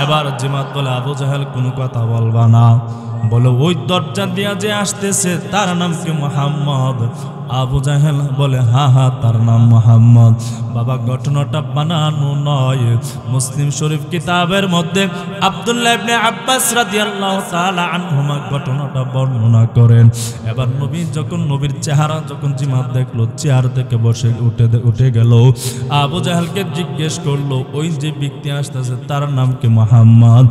এবার জিমাত বলে, আবু জাহেল কোনো কথা বলবা না। বলে ওই দরজা দিয়া যে আসতেছে তার নাম কি মুহাম্মদ? আবু জাহেল বলে হা হা তার নাম মুহাম্মদ। বাবা ঘটনাটা বানানো নয়, মুসলিম শরীফ কিতাবের মধ্যে আব্দুল্লাহ ইবনে আব্বাস রাদিয়াল্লাহু তাআলা আনহুমা ঘটনাটা বর্ণনা করেন। এবার নবী যখন নবীর চেহারা যখন জিমাত দেখলো, চেয়ার থেকে বসে উঠে গেল। আবু জাহেলকে জিজ্ঞেস করলো, ওই যে ব্যক্তি আসতেছে তার নাম কি মুহাম্মদ?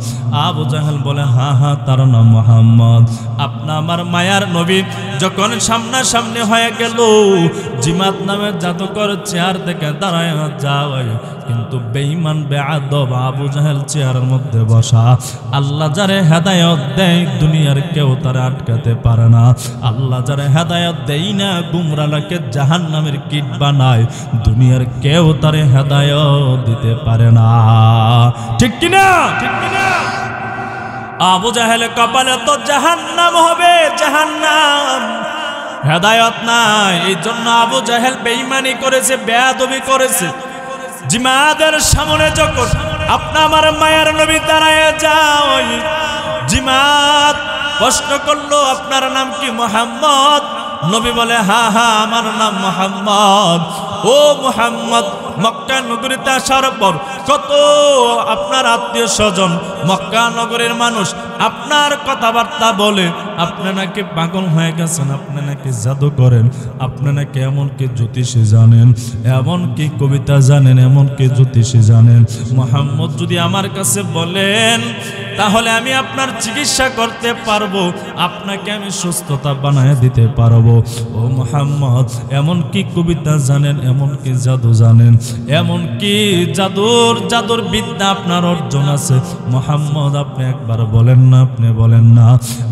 আবু জাহেল বলে হা হা তার নাম মুহাম্মদ। আপনা আমার মায়ার নবী যখন সামনাসামনি হয়ে গেল, জিমাত নামের জাদুকর চেয়ার থেকে দাঁড়ায় যায়, কিন্তু বেঈমান বেয়াদব আবু জাহেল চেয়ারের মধ্যে বসা। আল্লাহ যারে হেদায়েত দেয় দুনিয়ার কেউ তারে আটকাতে পারে না। আল্লাহ যারে হেদায়েত দেয় না, গুমরাহকে জাহান্নামের কীট বানায়, দুনিয়ার কেউ তারে হেদায়েত দিতে পারে না। ঠিক কিনা? ঠিক কিনা? আবু জাহেল কপালে তো জাহান্নাম হবে, জাহান্নাম, হেদায়েত নাই। এই জন্য আবু জাহেল বেঈমানি করেছে, বেয়াদবি করেছে। জিমাদের সামনে যখন আপনা আমার মায়ের নবী দাঁড়ায় যায়, জিমাত প্রশ্ন করলো, আপনার নাম কি মুহাম্মদ? নবী বলে হা হা আমার নাম মুহাম্মদ। ও মুহাম্মদ, মক্কা নগরীতে আসার পর কত আপনার আত্মীয় স্বজন, মক্কা নগরের মানুষ আপনার কথাবার্তা বলে আপনি নাকি পাগল হয়ে গেছেন, আপনি নাকি জাদু করেন, আপনি নাকি এমনকি জ্যোতিষী জানেন, এমনকি কবিতা জানেন, এমনকি জ্যোতিষী জানেন। মুহাম্মদ যদি আমার কাছে বলেন তাহলে আমি আপনার চিকিৎসা করতে পারবো, আপনাকে আমি সুস্থতা বানায় দিতে পারবো। ও মুহাম্মদ, এমনকি কবিতা জানেন, এমনকি জাদু জানেন, এমনকি জাদুর বিদ্যা আপনার অর্জন আছে। মুহাম্মদ আপনি একবার বলেন না, আপনি বলেন না।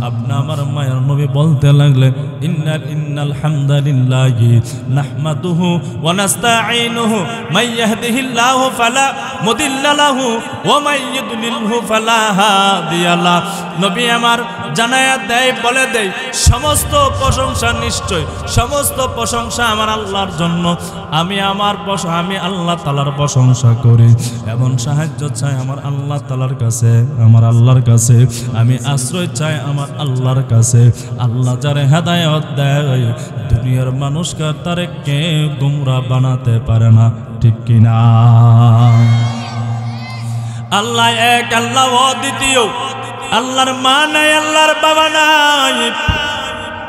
আপনি আমার মায়ের নবী বলতে লাগলেন, ইন্নাল হামদালিল্লাহি নাহমাদুহু ওয়া নাস্তাঈনুহু মান ইয়াহদিহিল্লাহু ফালা মুদিল্লা লাহু ওয়া মান ইউদ্লিলহু ফালা হাদিয়া লাহু। নবী আমার জানায়া দেয়, বলে দেয়, সমস্ত প্রশংসা নিশ্চয়, সমস্ত প্রশংসা আমার আল্লাহর জন্য। আমি আল্লাহ তাআলার প্রশংসা করি, এমন সাহায্য চাই আমার আল্লাহ তাআলার কাছে, আমার আল্লাহর কাছে। আমি আশ্রয় চাই আমার আল্লাহর কাছে। আল্লাহ যারে হেদায়েত দেয় দুনিয়ার মানুষকে তারে কে গুমরাহ বানাতে পারে না। ঠিক কিনা? আল্লাহ এক, আল্লাহ অদ্বিতীয়। আল্লাহর মা নাই, আল্লাহর বাবা নাই,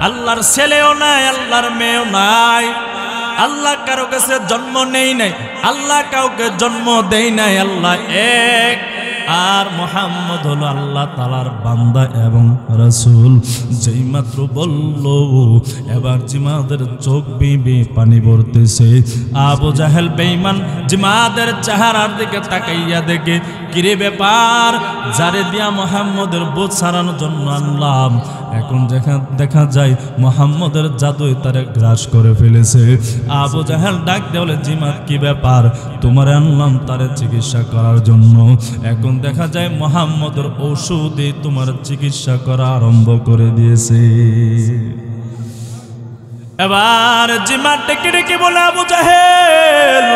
আল্লাহর ছেলেও নাই, আল্লাহর মেয়েও নাই। আল্লাহ কারো কাছে জন্ম নেই নাই, আল্লাহ কাউকে জন্ম দেই নাই। আল্লাহ এক, আর মুহাম্মদ হলো আল্লাহ তাআলার বান্দা এবং রাসূল। যেই মাত্র বলল, এবার জিমাদের চোখ বেয়ে পানি পড়তেছে। আবু জাহেল বেঈমান জিমাদের চেহারার দিকে তাকাইয়া দেখে, কিরে ব্যাপার, যারে দিয়া মুহাম্মদের বোঝ ছাড়ানোর জন্য আনলাম, এখন দেখা যায় মুহাম্মদের জাদুই তারে গ্রাস করে ফেলেছে। আবু জাহেল ডাক দিয়ে বলে, জিমাত কি ব্যাপার? তোমারে আনলাম তারে চিকিৎসা করার জন্য, এখন দেখা যায় মুহাম্মদের ঔষধে তোমার চিকিৎসা করা আরম্ভ করে দিয়েছে। এবার জিমাত ডেকে ডেকে বলে, আবু জাহেল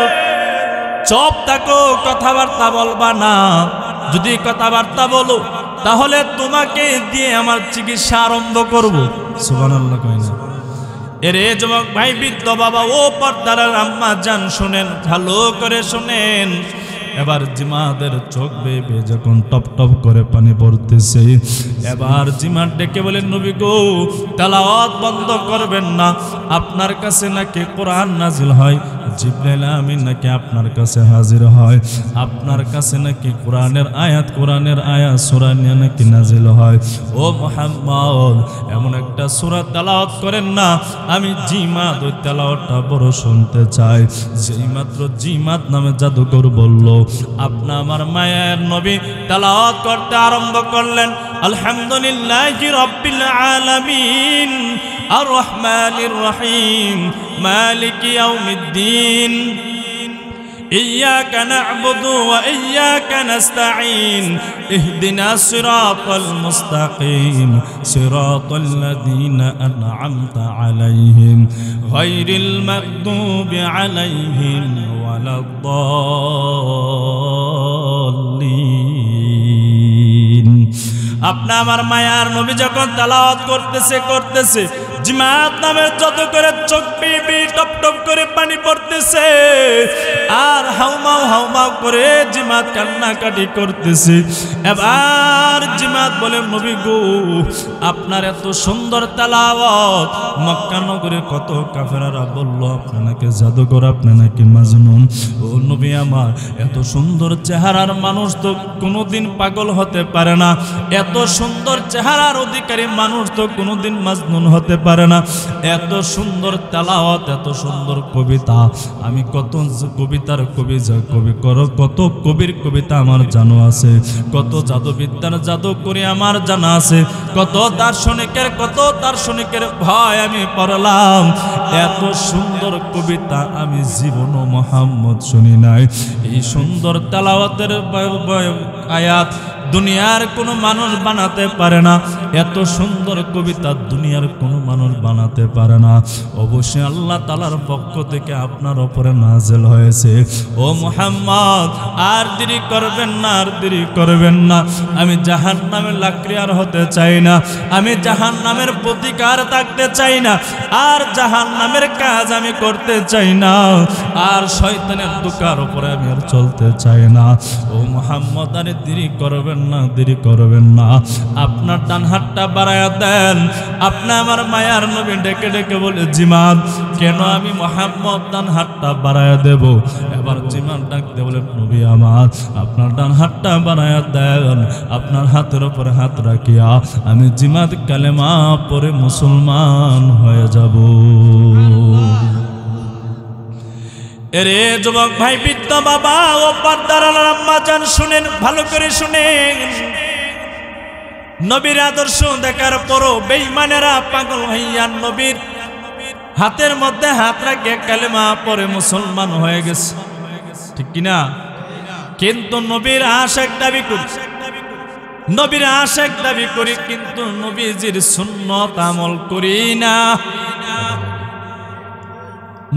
চুপ থাকো, কথাবার্তা বলবা না। যদি কথাবার্তা বলো তাহলে তোমাকে দিয়ে আমার চিকিৎসা আরম্ভ করব। সুবহানাল্লাহ কই না? এরে যুবক ভাই, বৃদ্ধ বাবা, ও পর্দার আম্মা জান, শুনেন, ভালো করে শুনেন। এবার জিমাদের চোখ বেয়ে যখন টপ টপ করে পানি পড়তেছে, এবার জিমাত ডেকে বলে, নবী গো, তেলাওয়াত বন্ধ করবেন না। আপনার কাছে নাকি কোরআন নাজিল হয়, জিবরাইল আমিন নাকি আপনার কাছে হাজির হয়, আপনার কাছে নাকি কোরআনের আয়াত সূরা নিয়ে নাকি নাজিল হয়। ও মুহাম্মদ, এমন একটা সূরা তেলাওয়াত করেন না, আমি জিমাদ ওই তেলাওয়াতটা বড় শুনতে চাই। যেই মাত্র জিমাদ নামে জাদুকর বলল, আপনি আমার মায়ের নবী তেলাওয়াত করতে আরম্ভ করলেন, আলহামদুলিল্লাহি রাব্বিল আলামিন আর রহমানির রহিম মালিকি ইয়াউমিদ্দিন إياك نعبد وإياك نستعين اهدنا الصراط المستقيم صراط الذين أنعمت عليهم غير المغضوب عليهم ولا الضالين। আপনি আমার মায়ার নবী যখন তেলাওয়াত করতেছে জিমাত নামের যত করে চোখ বেয়ে টপ টপ করে পানি পড়তেছে, আর হাউমাউ করে জিমাত কান্নাকাটি করতেছে। এবার জিমাত বলে, নবী গো, আপনার এত সুন্দর তেলাওয়াত মক্কা নগরে কত কাফেররা বলল আপনি নাকি জাদুকর, আপনি নাকি মাজনুন। ও নবী আমার, এত সুন্দর চেহারার মানুষ তো কোনোদিন পাগল হতে পারে না, এত সুন্দর চেহারার অধিকারী মানুষ তো কোনোদিন মাজনুন হতে পারে না। এত সুন্দর তেলাওয়াত, এত সুন্দর কবিতা, আমি কত কবিতার কত কবির কবিতা আমার জানা আছে, কত জাদুবিদ্যার জাদু করে আমার জানা আছে, কত দার্শনিকের ভয় আমি পড়লাম। এত সুন্দর কবিতা আমি জীবনও মুহাম্মদ শুনি নাই। এই সুন্দর তেলাওয়াতের আয়াত দুনিয়ার কোনো মানুষ বানাতে পারে না, এত সুন্দর কবিতা দুনিয়ার কোনো মানুষ বানাতে পারে না। অবশ্যই আল্লাহ তাআলার পক্ষ থেকে আপনার উপরে নাজিল হয়েছে। ও মুহাম্মদ, আর দেরি করবেন না, আমি জাহান্নামের লাকড়ি আর হতে চাই না, আমি জাহান্নামের প্রতিকার থাকতে চাই না, আর জাহান্নামের কাজ আমি করতে চাই না, আর শয়তানের দুকার উপরে আমি আর চলতে চাই না। ও মুহাম্মদ, আরে দেরি করবেন না, আপনার ডান হাতটা বাড়ায়া দেন। আপনি আমার মায়ার নবী ডেকে ডেকে বলে, জিমাদ, কেন আমি মুহাম্মদ ডান হাতটা বাড়ায়া দেব? এবার জিমাদ ডাকতে বলে, নবী আমার, আপনার ডান হাতটা বাড়ায়া দেন, আপনার হাতের উপরে হাত রাখিয়া আমি জিমাদ কালেমা পড়ে মুসলমান হয়ে যাব। এরে যুবক ভাই, বৃদ্ধ বাবা ও পর্দার আম্মা জান, শুনেন, ভালো করে শুনেন। নবীর আদর্শ দেখার পরও বেঈমানেরা পাগল হইয়া নবীর হাতের মধ্যে হাত রাখিয়ে কালেমা পড়ে মুসলমান হয়ে গেছে, ঠিক কিনা? কিন্তু নবীর আশিক দাবি করি, কিন্তু নবীজির সুন্নত আমল করি না।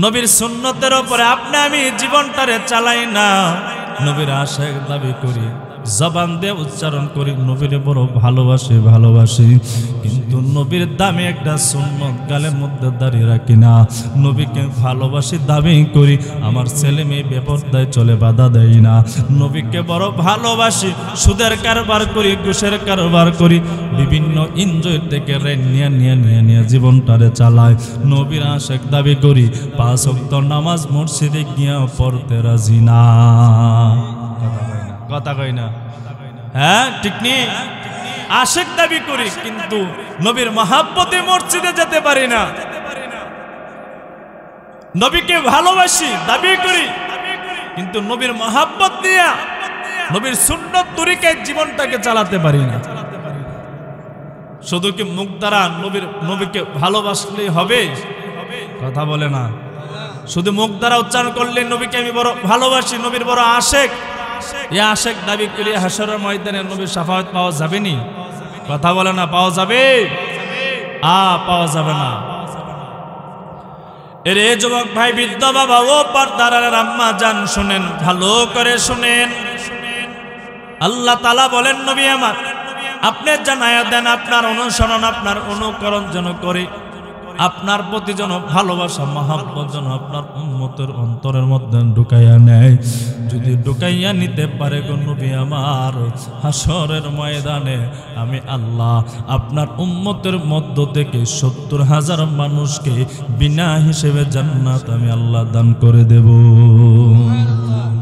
নবীর সুন্নতের উপরে আপনি আমি জীবনটারে চালাই না। নবীর আশিক দাবি করি, জবান দিয়ে উচ্চারণ করি, নবীর বড় ভালোবাসি, কিন্তু নবীর দামে একটা সুন্নত গালের মধ্যে দাঁড়িয়ে রাখি না। নবীকে ভালোবাসি দাবি করি, আমার ছেলে মেয়ে বেপরদায় চলে, বাধা দেয় না। নবীকে বড় ভালোবাসি, সুদের কারবার করি, ঘুষের কারবার করি, বিভিন্ন এনজয় থেকে রেন নিয়ে জীবনটারে চালায়। নবীর আশিক দাবি করি, 5 ওয়াক্ত নামাজ মসজিদে গিয়া পড়তে রাজি না। কথা কই না? হ্যাঁ, ঠিক নেই? আশিক দাবি করি, কিন্তু নবীর মহাব্বতে মসজিদে যেতে পারি না। নবীকে ভালোবাসি দাবি করি, কিন্তু নবীর মহাব্বত দিয়া নবীর সুন্নত তরিকায় জীবনটাকে চালাতে পারি না। শুধু কি মুখ দ্বারা নবীকে ভালোবাসলেই হবে? কথা বলে না। শুধু মুখ দ্বারা উচ্চারণ করলে নবীকে আমি বড় ভালোবাসি, নবীর বড় আশিক, এই আশিক দাবি করে হাসরের ময়দানে নবীর শাফাআত পাওয়া যাবে নি? কথা বলে না, পাওয়া যাবে? পাওয়া যাবে না। এরে যুবক ভাই, বৃদ্ধ বাবা ও পর্দার আম্মা জান, শুনেন, ভালো করে শুনেন। আল্লাহ তাআলা বলেন, নবী আমার, আপনি জানায়া দেন আপনার অনুসরণ, আপনার অনুকরণ যেন করে আপনার প্রতি যেন ভালোবাসা মহাব্বত যেন আপনার উম্মতের অন্তরের মধ্যে ঢুকাইয়া নেয়। যদি ঢুকাইয়া নিতে পারে গো নবী আমার, হাসরের ময়দানে আমি আল্লাহ আপনার উম্মতের মধ্য থেকে 70,000 মানুষকে বিনা হিসেবে জান্নাত আমি আল্লাহ দান করে দেব।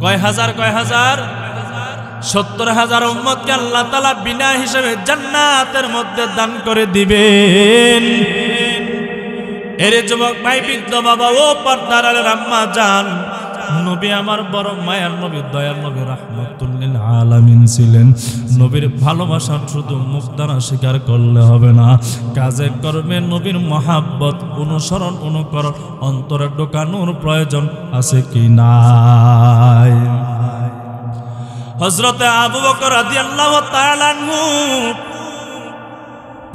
কয় হাজার 70,000 উম্মতকে আল্লাহ তাআলা বিনা হিসেবে জান্নাতের মধ্যে দান করে দিবেন। এরে যুবক ভাই, বৃদ্ধ বাবা, ও পর্দার আলের আম্মা জান, নবী আমার বড় মায়ার নবী, দয়ার নবী, রাহমাতুল লিল আলামিন ছিলেন। নবীর ভালোবাসা শুধু মুখ দ্বারা স্বীকার করলে হবে না, কাজে কর্মে নবীর মহাব্বত অনুসরণ অনুকরণ অন্তরে ঢোকানোর প্রয়োজন আছে কি নাই? হযরতে আবু বকর রাদিয়াল্লাহু তাআলা আনহু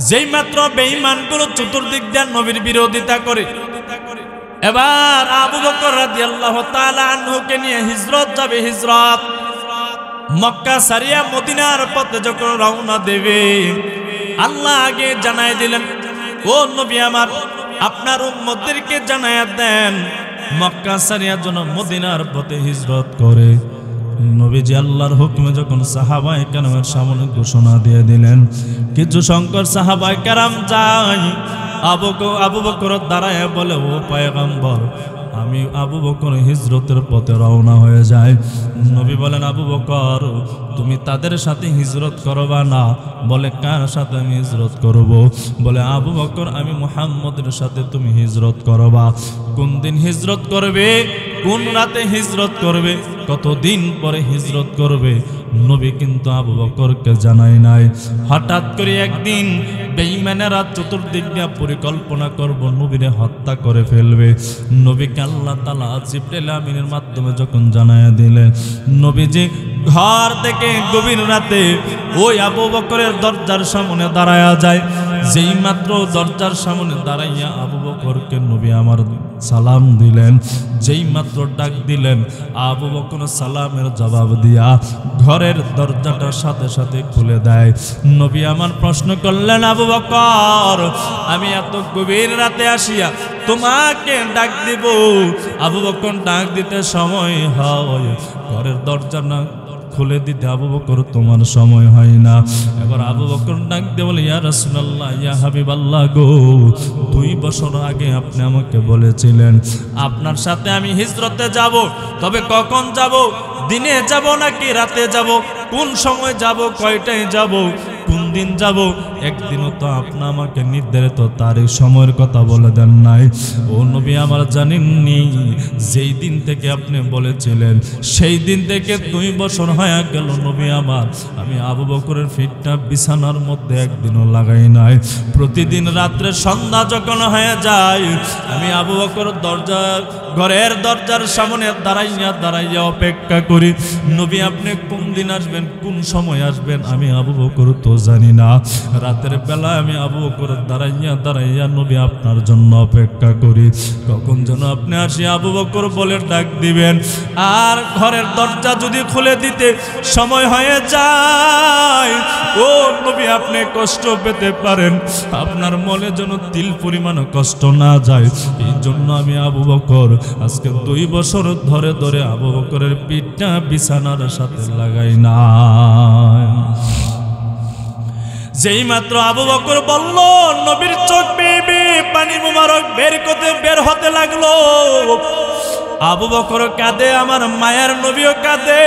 যেই মাত্র বেঈমানগুলো চতুর্দিক দিয়ে নবীর বিরোধিতা করে, এবার আবু বকর রাদিয়াল্লাহু তাআলা আনহুকে নিয়ে হিজরত যাবে। হিজরত মক্কা সারিয়া মদিনার পথে যখন রওনা দেবে, আল্লাহ আগে জানায় দিলেন, ও নবী আমার, আপনার উম্মতদেরকে জানায়া দেন মক্কা সারিয়া যেন মদিনার পথে হিজরত করে। নবীজি আল্লাহর হুকুমে যখন সাহাবায়ে কেরামের সামনে ঘোষণা দিয়ে দিলেন, কিছু সংকর সাহাবায়ে কেরাম যায় আবু বকর দাঁড়ায় বলে, ও পয়গম্বর, আমি আবু বকর হিজরতের পথে রওনা হয়ে যায়। নবী বলেন, আবু বকর, তুমি তাদের সাথে হিজরত করবা না? বলে, কার সাথে আমি হিজরত করব? বলে, আবু বকর, আমি মুহাম্মদের সাথে তুমি হিজরত করবা। কোন দিন হিজরত করবে? কোন রাতে হিজরত করবে? কতদিন পরে হিজরত করবে? নবী কিন্তু আবু বকরকে জানায় নাই। হঠাৎ করে একদিন বেঈমানেরা চতুর্দিক দিয়ে পরিকল্পনা করব নবীরে হত্যা করে ফেলবে। নবীকে আল্লাহ তাআলা জিবরাইল আমিনের মাধ্যমে যখন জানায়া দিলেন, নবীজি ঘর থেকে গভীর রাতে ওই আবু বকরের দরজার সামনে দাঁড়ায়া যায়। যেই মাত্র দরজার সামনে দাঁড়াইয়া আবু বকরকে নবী আমার সালাম দিলেন, যেই মাত্র ডাক দিলেন, আবু বকর সালামের জবাব দিয়া ঘরের দরজাটা সাথে সাথে খুলে দেয়। নবী আমার প্রশ্ন করলেন, আবু বকর, আমি এত গভীর রাতে আসিয়া তোমাকে ডাক দিব, আবু বকর ডাক দিতে সময় হয়, ঘরের দরজা না খুলে দিতে আবু বকর তোমার সময় হয় না। এবার আবু বকর ডাক দিয়ে বলে, ইয়া রাসূলুল্লাহ, ইয়া হাবিবাল্লাহ গো, 2 বছর আগে আপনি আমাকে বলেছিলেন আপনার সাথে আমি হিজরতে যাব, তবে কখন যাব? দিনে যাব নাকি রাতে যাব? কোন সময় যাব? কয়টায় যাব? কোন দিন যাব? একদিনও তো আপনি আমাকে নির্ধারিত তারিখ সময়ের কথা বলে দেন নাই। ও নবী আমার, জানেননি যেই দিন থেকে আপনি বলেছিলেন সেই দিন থেকে 2 বছর হয়ে গেল নবী আমার, আমি আবু বকরের ফিটটা বিছানার মধ্যে একদিনও লাগাই নাই। প্রতিদিন রাত্রে সন্ধ্যা যখন হয়ে যায়, আমি আবু বকর ঘরের দরজার সামনে দাঁড়াইয়া অপেক্ষা করি, নবী আপনি কোন দিন আসবেন, কোন সময় আসবেন আমি আবু বকর তো জানি না। রাতের বেলা আমি আবু বকর দাঁড়াইয়া নবী আপনার জন্য অপেক্ষা করি, কখন যেন আপনি আসি আবু বকর বলে ডাক দিবেন। আর ঘরের দরজা যদি খুলে দিতে সময় হয়ে যায়, ও নবী আপনি কষ্ট পেতে পারেন, আপনার মনে যেন তিল পরিমাণ কষ্ট না যায়, এই জন্য আমি আবু বকর আজকে 2 বছর ধরে ধরে আবু বকরের পিঠটা বিছানার সাথে লাগাই না। যেই মাত্র আবু বকর বলল, নবীর চোখ বেয়ে পানি মুবারক বের হতে লাগলো। আবু বকর কাঁদে, আমার মায়ের নবীও কাঁদে।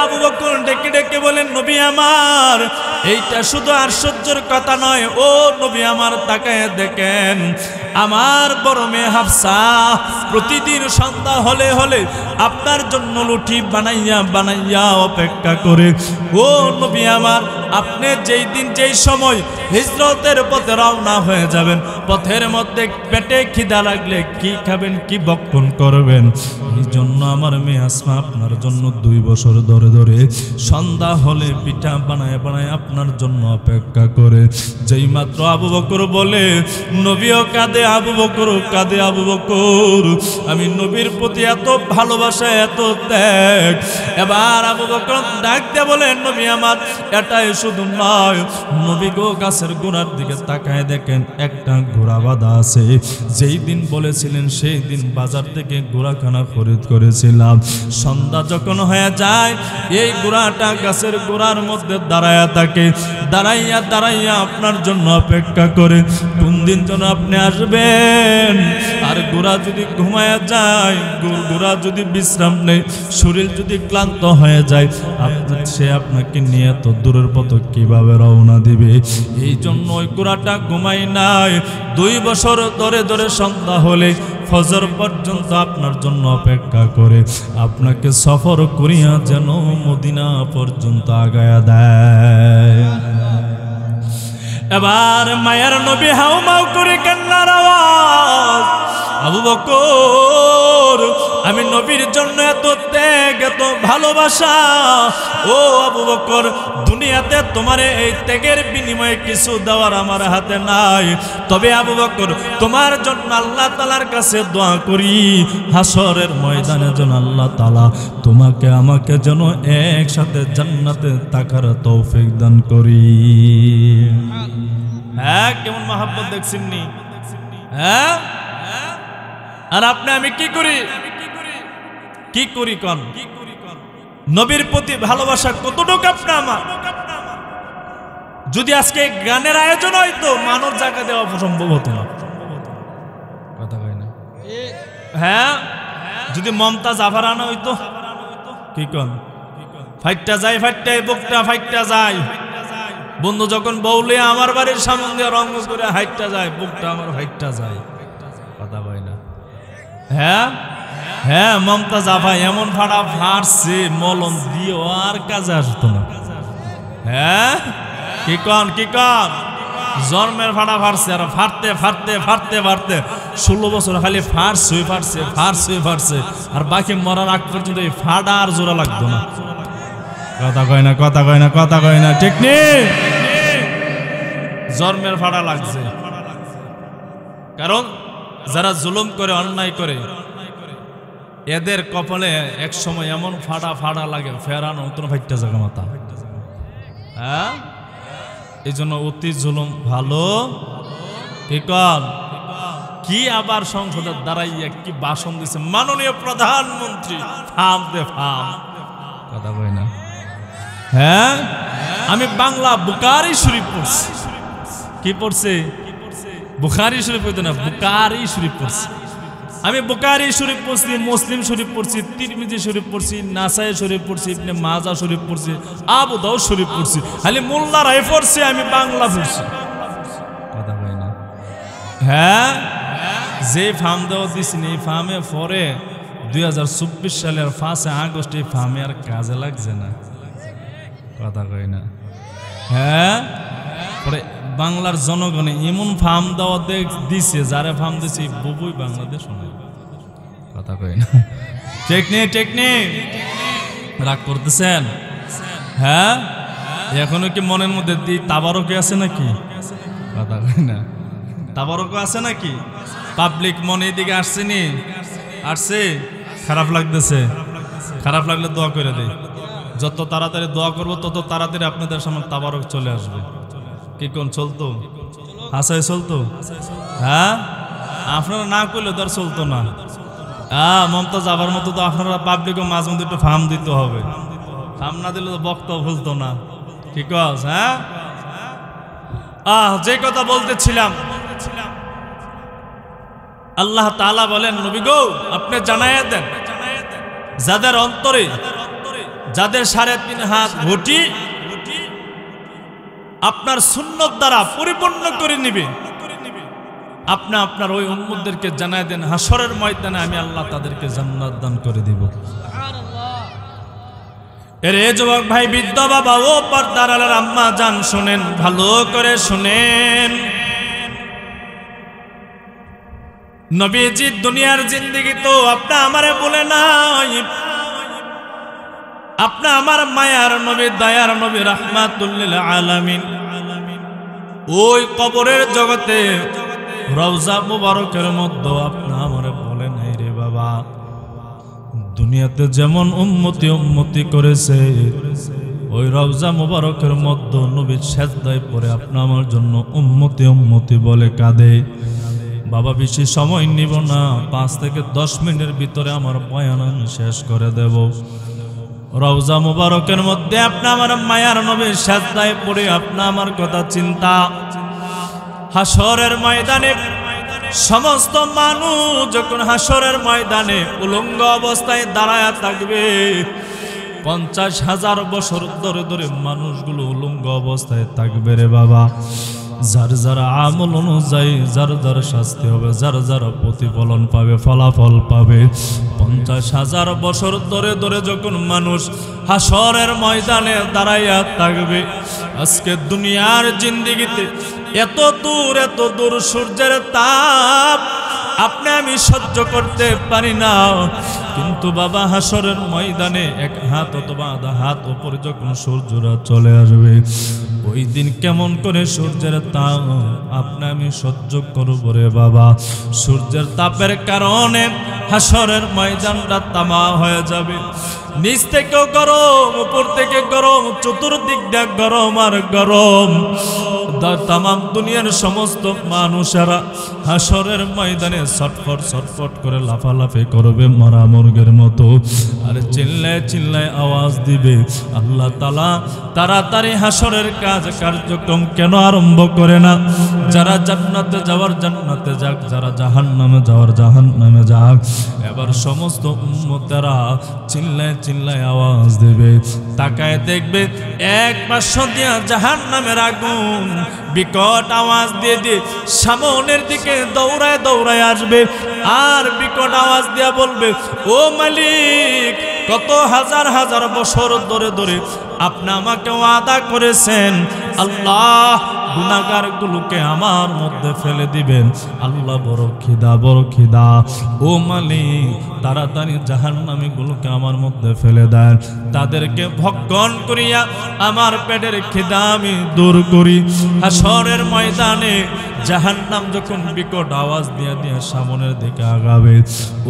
আবু বকর ডেকে ডেকে বলেন, নবী আমার, এইটা শুধু আশ্চর্যের কথা নয়, ও নবী আমার, তাকায় দেখেন আমার বড় মেয়ে হাফসা প্রতিদিন সন্ধ্যা হলে আপনার জন্য লুঠি বানাইয়া অপেক্ষা করে। ও নবী আমার, আপনি যেই দিন যেই সময় হিজরতের পথে রওনা হয়ে যাবেন, পথের মধ্যে পেটে খিদা লাগলে কি খাবেন, কি ভক্ষণ করবেন, এই জন্য আমার মেয়ে আসমা আপনার জন্য 2 বছর ধরে ধরে সন্ধ্যা হলে পিঠা বানায় আপনার জন্য অপেক্ষা করে। যেই মাত্র আবু বকর বলে, নবীও কাঁদে, আবু বকরও কাঁদে। আবু বকর, আমি নবীর প্রতি এত ভালোবাসা, এত ত্যাগ। এবার আবু বকর ডাক দিয়ে বলেন, নবী আমার, এটাই শুধু নয়, নবী গো গাছের গোড়ার দিকে তাকায় দেখেন একটা ঘোড়া বাঁধা আছে। যেই দিন বলেছিলেন সেই দিন বাজার থেকে ঘোড়াখানা খরিদ করেছিলাম। সন্ধ্যা যখন হয়ে যায় এই ঘোড়াটা গাছের গোড়ার মধ্যে দাঁড়ায়া থাকে, দাঁড়াইয়া দাঁড়াইয়া আপনার জন্য অপেক্ষা করে কোন দিন যেন আপনি আসবেন। আর ঘোড়া যদি ঘুমায়া যায়, ঘোড়া যদি বিশ্রাম নেয়, শরীর যদি ক্লান্ত হয়ে যায়, সে আপনাকে নিয়ে তো দূরের পথ কিভাবে রওনা দিবে? এই জন্য ওই ঘোড়াটা ঘুমাই নাই। 2 বছর ধরে ধরে সন্ধ্যা হলে ফজর পর্যন্ত আপনার জন্য অপেক্ষা করে আপনাকে সফর করিয়া যেন মদিনা পর্যন্ত আগায়া দেয়। এবার মায়ের নবী হাউমাউ করে কান্নার আওয়াজ, আবু বকর আমি নবীর জন্য এত ত্যাগ এত ভালোবাসা, ও আবু বকর দুনিয়াতে তোমার এই ত্যাগের বিনিময়ে কিছু দেওয়ার আমার হাতে নাই। তবে আবু বকর তোমার জন্য আল্লাহ তাআলার কাছে দোয়া করি, হাসরের ময়দানে যেন আল্লাহ তাআলা তোমাকে আমাকে যেন একসাথে জান্নাতে থাকার তৌফিক দান করি। হ্যাঁ, কেমন মহব্বত দেখছেন নি? হ্যাঁ, আর আপনি আমি কি করি কন? নবীর প্রতি ভালোবাসা কতটুকু আপনি আমার? যদি আজকে গানের আয়োজন হয়তো মানব জায়গা দেওয়া সম্ভব হতো না। কথা কয় না? হ্যাঁ, যদি মমতা জাফর আনা হইতো কি কন? ফাইটটা যায়, ফাইটটাই বুকটা ফাইটটা যায়। বন্ধু যখন বউলে আমার বাড়ির সামনে দিয়ে রঙ করে হাইটটা যায়, বুকটা আমার হাইটটা যায়। কথা কয় না? হ্যাঁ হ্যাঁ, মমতা জাফা এমন ফাড়া ফাড়ছে মলম দিয়ে আর কাজে আসতো না। হ্যাঁ, কি কন জন্মের ফাড়া ফাড়ছে, আর ফাড়তে ফাড়তে ফাড়তে ফাড়তে 16 বছর খালি ফাড়ছে, আর বাকি মরার আগ পর্যন্ত এই ফাড়া আর জোড়া লাগতো না। কথা কয় না, ঠিক নেই? জন্মের ফাড়া লাগছে, কারণ যারা জুলুম করে অন্যায় করে এদের কপালে এক সময় এমন ফাড়া লাগে ফেরানো উত্তর ফাইটটা জায়গা মাথা। হ্যাঁ, এই জন্য অতি জুলুম ভালো কি আবার সংসদের দাঁড়াইয়া কি ভাষণ দিছে মাননীয় প্রধানমন্ত্রী, ফাম কথা কই না? হ্যাঁ, আমি বাংলা বুখারী শরীফ পড়ছি। কি পড়ছে? বুখারী শরীফ হইতো না, বুখারী শরীফ পড়ছি। আমি বুখারী শরীফ পড়ছি, মুসলিম শরীফ পড়ছি, তিরমিজি শরীফ পড়ছি, নাসাই শরীফ পড়ছি, ইবনে মাজা শরীফ পড়ছি, আবু দাউদ শরীফ পড়ছি। খালি মোল্লা রায় পড়ছি, আমি বাংলা পড়ছি। কথা কই না? হ্যাঁ, যে ফার্ম দেওয়া দিছিনি এই ফার্মে পরে 2024 সালের 5 আগস্ট এই ফার্মে আর কাজে লাগছে না। কথা কই না? হ্যাঁ, পরে বাংলার জনগণে এমন ফার্ম দেওয়া দিছে, যারা ফার্ম দিছে বুবুই বাংলাদেশ নয়। কথা কই না? টেকনিক রাগ করতেছেন? হ্যাঁ, এখনো কি মনের মধ্যে তাবারকে আছে নাকি? কথা কই না? তাবারক আছে নাকি? পাবলিক মনে দিকে আসছেনি? আসছে? খারাপ লাগতেছে? খারাপ লাগলে দোয়া করে দেই। যত তাড়াতাড়ি দোয়া করবো তত তাড়াতাড়ি আপনাদের সামনে তাবারক চলে আসবে। কি কোন চলতো? হাসাই চলতো? হ্যাঁ, আপনারা না করলে তো আর চলতো না। হ্যাঁ, মমতা যাবার মতো তো আপনারা পাবলিকও মাঝে মধ্যে একটু ফার্ম দিতে হবে। ফার্ম না দিলে তো বক্তব্য ভুলতো না। ঠিক আছে? হ্যাঁ, যে কথা বলতেছিলাম, আল্লাহ তাআলা বলেন, নবী গো আপনি জানাইয়া দেন যাদের অন্তরে, যাদের 3.5 হাত ঘটি আপনার সুন্নত দ্বারা পরিপূর্ণ করে নিবে, আপনি আপনার ওই উম্মতদেরকে জানাই দেন হাসরের ময়দানে আমি আল্লাহ তাদেরকে জান্নাত দান করে দিব। এরে যুবক ভাই, বৃদ্ধ বাবা, ও পর্দার আলার আম্মা জান, শুনেন, ভালো করে শুনেন। নবীজি দুনিয়ার জিন্দেগি তো আপনি আমারে বলে নাই, আপনি আমার মায়ার নবী, দয়ার নবী, রাহমাতুল লিল আলামিন ওই কবরের জগতে রওজা মুবারকের মধ্যে আপনি আমারে বলে নাই রে বাবা, দুনিয়াতে যেমন উম্মতি করেছে ওই রওজা মুবারকের মধ্যে নবী সেজদায় পড়ে আপনি আমার জন্য উম্মতি উম্মতি বলে কাঁদে। বাবা বেশি সময় নিব না, 5 থেকে 10 মিনিটের ভিতরে আমার বয়ান আমি শেষ করে দেব। রওজা মুবারকের মধ্যে আপনি আমার মায়ার নবী সেজদায় পড়ে আপনি আমার কথা চিন্তা। হাসরের ময়দানে সমস্ত মানুষ যখন হাসরের ময়দানে উলঙ্গ অবস্থায় দাঁড়ায় থাকবে, 50,000 বছর ধরে ধরে মানুষগুলো উলঙ্গ অবস্থায় থাকবে রে বাবা। যার যারা আমল অনুযায়ী যার যার শাস্তি হবে, যার যারা প্রতিফলন পাবে, ফলাফল পাবে। 50,000 বছর ধরে ধরে যখন মানুষ হাসরের ময়দানে দাঁড়াইয়া থাকবে, আজকে দুনিয়ার জিন্দেগিতে এত দূর সূর্যের তাপ আপনি আমি সহ্য করতে পারি না, কিন্তু বাবা হাসরের ময়দানে 1 হাত অথবা আধা হাত উপরে যখন সূর্যরা চলে আসবে, ওই দিন কেমন করে সূর্যের তাপ আপনি আমি সহ্য করব রে বাবা। সূর্যের তাপের কারণে হাসরের ময়দানটা তামা হয়ে যাবে। নিচ থেকেও গরম, উপর থেকে গরম, চতুর্দিক দিয়ে গরম আর গরম। তাম দুনিয়ার সমস্ত মানুষেরা হাসরের ময়দানে ছটফট করে লাফালাফি করবে মরা মুরগের মতো, আর চিল্লায় চিল্লায় আওয়াজ দিবে, আল্লাহ তাআলা তাড়াতাড়ি হাসরের কার্যক্রম কেন আরম্ভ করে না? যারা জান্নাতে যাওয়ার জান্নাতে যাক, যারা জাহান্নামে যাওয়ার জাহান্নামে যাক। এবার সমস্ত উম্মতেরা চিল্লায় চিল্লায় আওয়াজ দেবে, তাকায় দেখবে এক পাশে দিয়া জাহান্নামের আগুন বিকট আওয়াজ দিয়ে দিয়ে সামনের দিকে দৌড়ায় দৌড়ায় আসবে, আর বিকট আওয়াজ দিয়া বলবে, ও মালিক, কত হাজার হাজার বছর ধরে ধরে আপনি আমাকে ওয়াদা করেছেন, আল্লাহ গুনাহগার গুলোকে আমার মধ্যে ফেলে দিবেন। আল্লাহ বড় খিদা, ও মালিক তাড়াতাড়ি জাহান্নামী গুলোকে আমার মধ্যে ফেলে দেন, তাদেরকে ভক্ষণ করিয়া আমার পেটের খিদা আমি দূর করি। হাসরের ময়দানে জাহান্নাম যখন বিকট আওয়াজ দিয়া দিয়া সামনের দিকে আগাবে,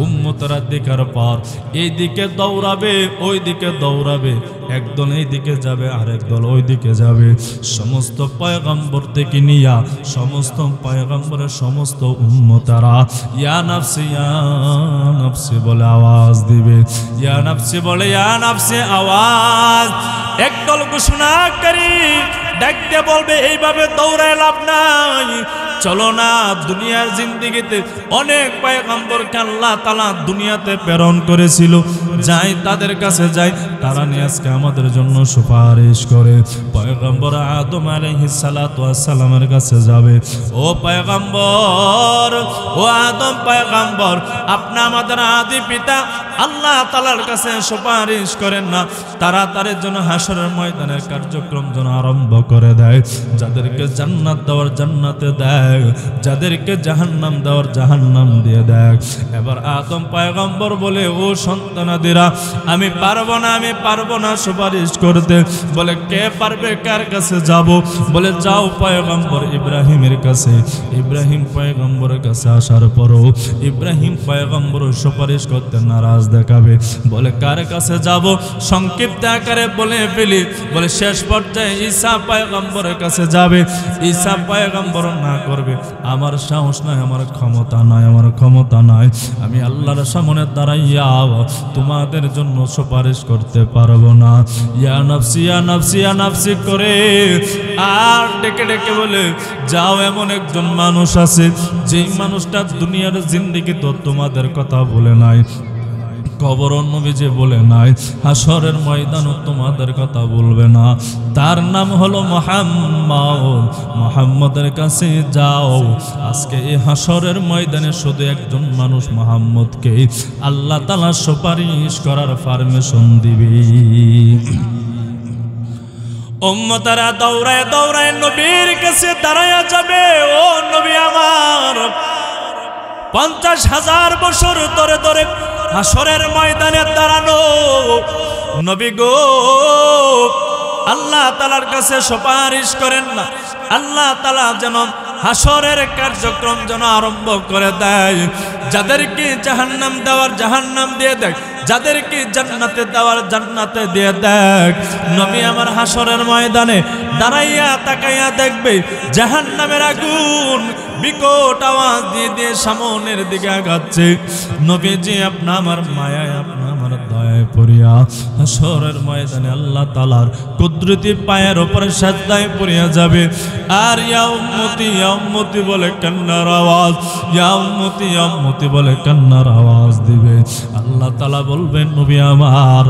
উম্মতরা দেখার পর এই দিকে দৌড়াবে, ওই দিকে দৌড়াবে, একদল এই দিকে যাবে, আরেক দল ওই দিকে যাবে। সমস্ত পয়গম্বর থেকে নিয়া সমস্ত পয়গম্বরের সমস্ত উম্মতরা ইয়া নাফসি বলে আওয়াজ দিবে, ইয়া নাফসি বলে, ইয়া নাফসি আওয়াজ। একদল ঘোষণাকারী ডাকতে বলবে, এইভাবে দৌড়ায় লাভ নাই, চলো না, দুনিয়ার জিন্দেগিতে অনেক পয়গম্বরকে আল্লাহ তাআলা দুনিয়াতে প্রেরণ করেছিল, যাই তাদের কাছে যাই, তারা নিয়ে আজকে আমাদের জন্য সুপারিশ করে। পয়গম্বর আদম আলাইহিস সালাতু ওয়াস সালামের কাছে যাবে, ও পয়গম্বর, ও আদম পয়গম্বর, আপনি আমাদের আদি পিতা আল্লাহ তাআলার কাছে সুপারিশ করেন না, তাড়াতাড়ি যেন হাসরের ময়দানের কার্যক্রম যেন আরম্ভ করে দেয়, যাদেরকে জান্নাত দেওয়ার জান্নাতে দেয়, যাদেরকে জাহান্নাম দেওয়ার জাহান্নাম দিয়ে দেয়। এবার আদম পয়গম্বর বলে, ও সন্তানাদিরা, আমি পারবো না সুপারিশ করতে। বলে, কে পারবে, কার কাছে যাব? বলে, যাও পয়গম্বর ইব্রাহিমের কাছে। ইব্রাহিম পয়গম্বরের কাছে আসার পরও ইব্রাহিম পয়গম্বর সুপারিশ করতে নারাজ দেখাবে। বলে, কার কাছে যাব? সংক্ষিপ্ত আকারে বলে ফেলি, বলে শেষ পর্যায়ে ঈসা পয়গম্বরের কাছে যাবে। ঈসা পয়গম্বর না করবে, আমার সাহস নাই, আমার ক্ষমতা নাই, আমি আল্লাহর সামনে দাঁড়াইয়া তোমাদের জন্য সুপারিশ করতে পারবো না। ইয়া নাফসি, ইয়া নাফসি, ইয়া নাফসি করে আর ডেকে ডেকে বলে, যাও, এমন একজন মানুষ আছে যেই মানুষটা দুনিয়ার জিন্দেগি তো তোমাদের কথা বলে নাই, কবর নবীজি বলে নাই, হাসরের ময়দানও তোমাদের কথা বলবে না, তার নাম হলো মুহাম্মদ। মুহাম্মদের কাছে যাও। আজকে এই হাসরের ময়দানে শুধু একজন মানুষ মুহাম্মদকে আল্লাহ তাআলা সুপারিশ করার পারমিশন দিবে। উম্মতরা দৌড়ায় দৌড়ায় নবীর কাছে দাঁড়ায়া যাবে, ও নবী আমার, 50,000 বছর ধরে ধরে হাসরের ময়দানে দাঁড়ানো নবী গো, আল্লাহ তাআলার কাছে সুপারিশ করেন না, আল্লাহ তাআলা যেন হাসরের কার্যক্রম যেন আরম্ভ করে দেয়, যাদেরকে জাহান্নাম দেওয়ার জাহান্নাম দিয়ে দেয়, যাদেরকে জান্নাতে দেওয়ার জান্নাতে দিয়ে দেখ। নবী আমার হাসরের ময়দানে দাঁড়াইয়া তাকাইয়া দেখবে জাহান্নামের আগুন বিকট আওয়াজ দিয়ে দিয়ে সামনের দিকে আগাচ্ছে। নবীজি আপনা আমার মায়ায় আপনা আমার দয়ায় পড়িয়া হাসরের ময়দানে আল্লাহ তাআলার কুদরতি পায়ের উপরে সাজদায় পড়িয়া যাবে। আর ইয়া উম্মতি বলে কান্নার আওয়াজ, ইয়া উম্মতি বলে কান্নার আওয়াজ দিবে। আল্লাহ তাআলা বলবেন নবী আমার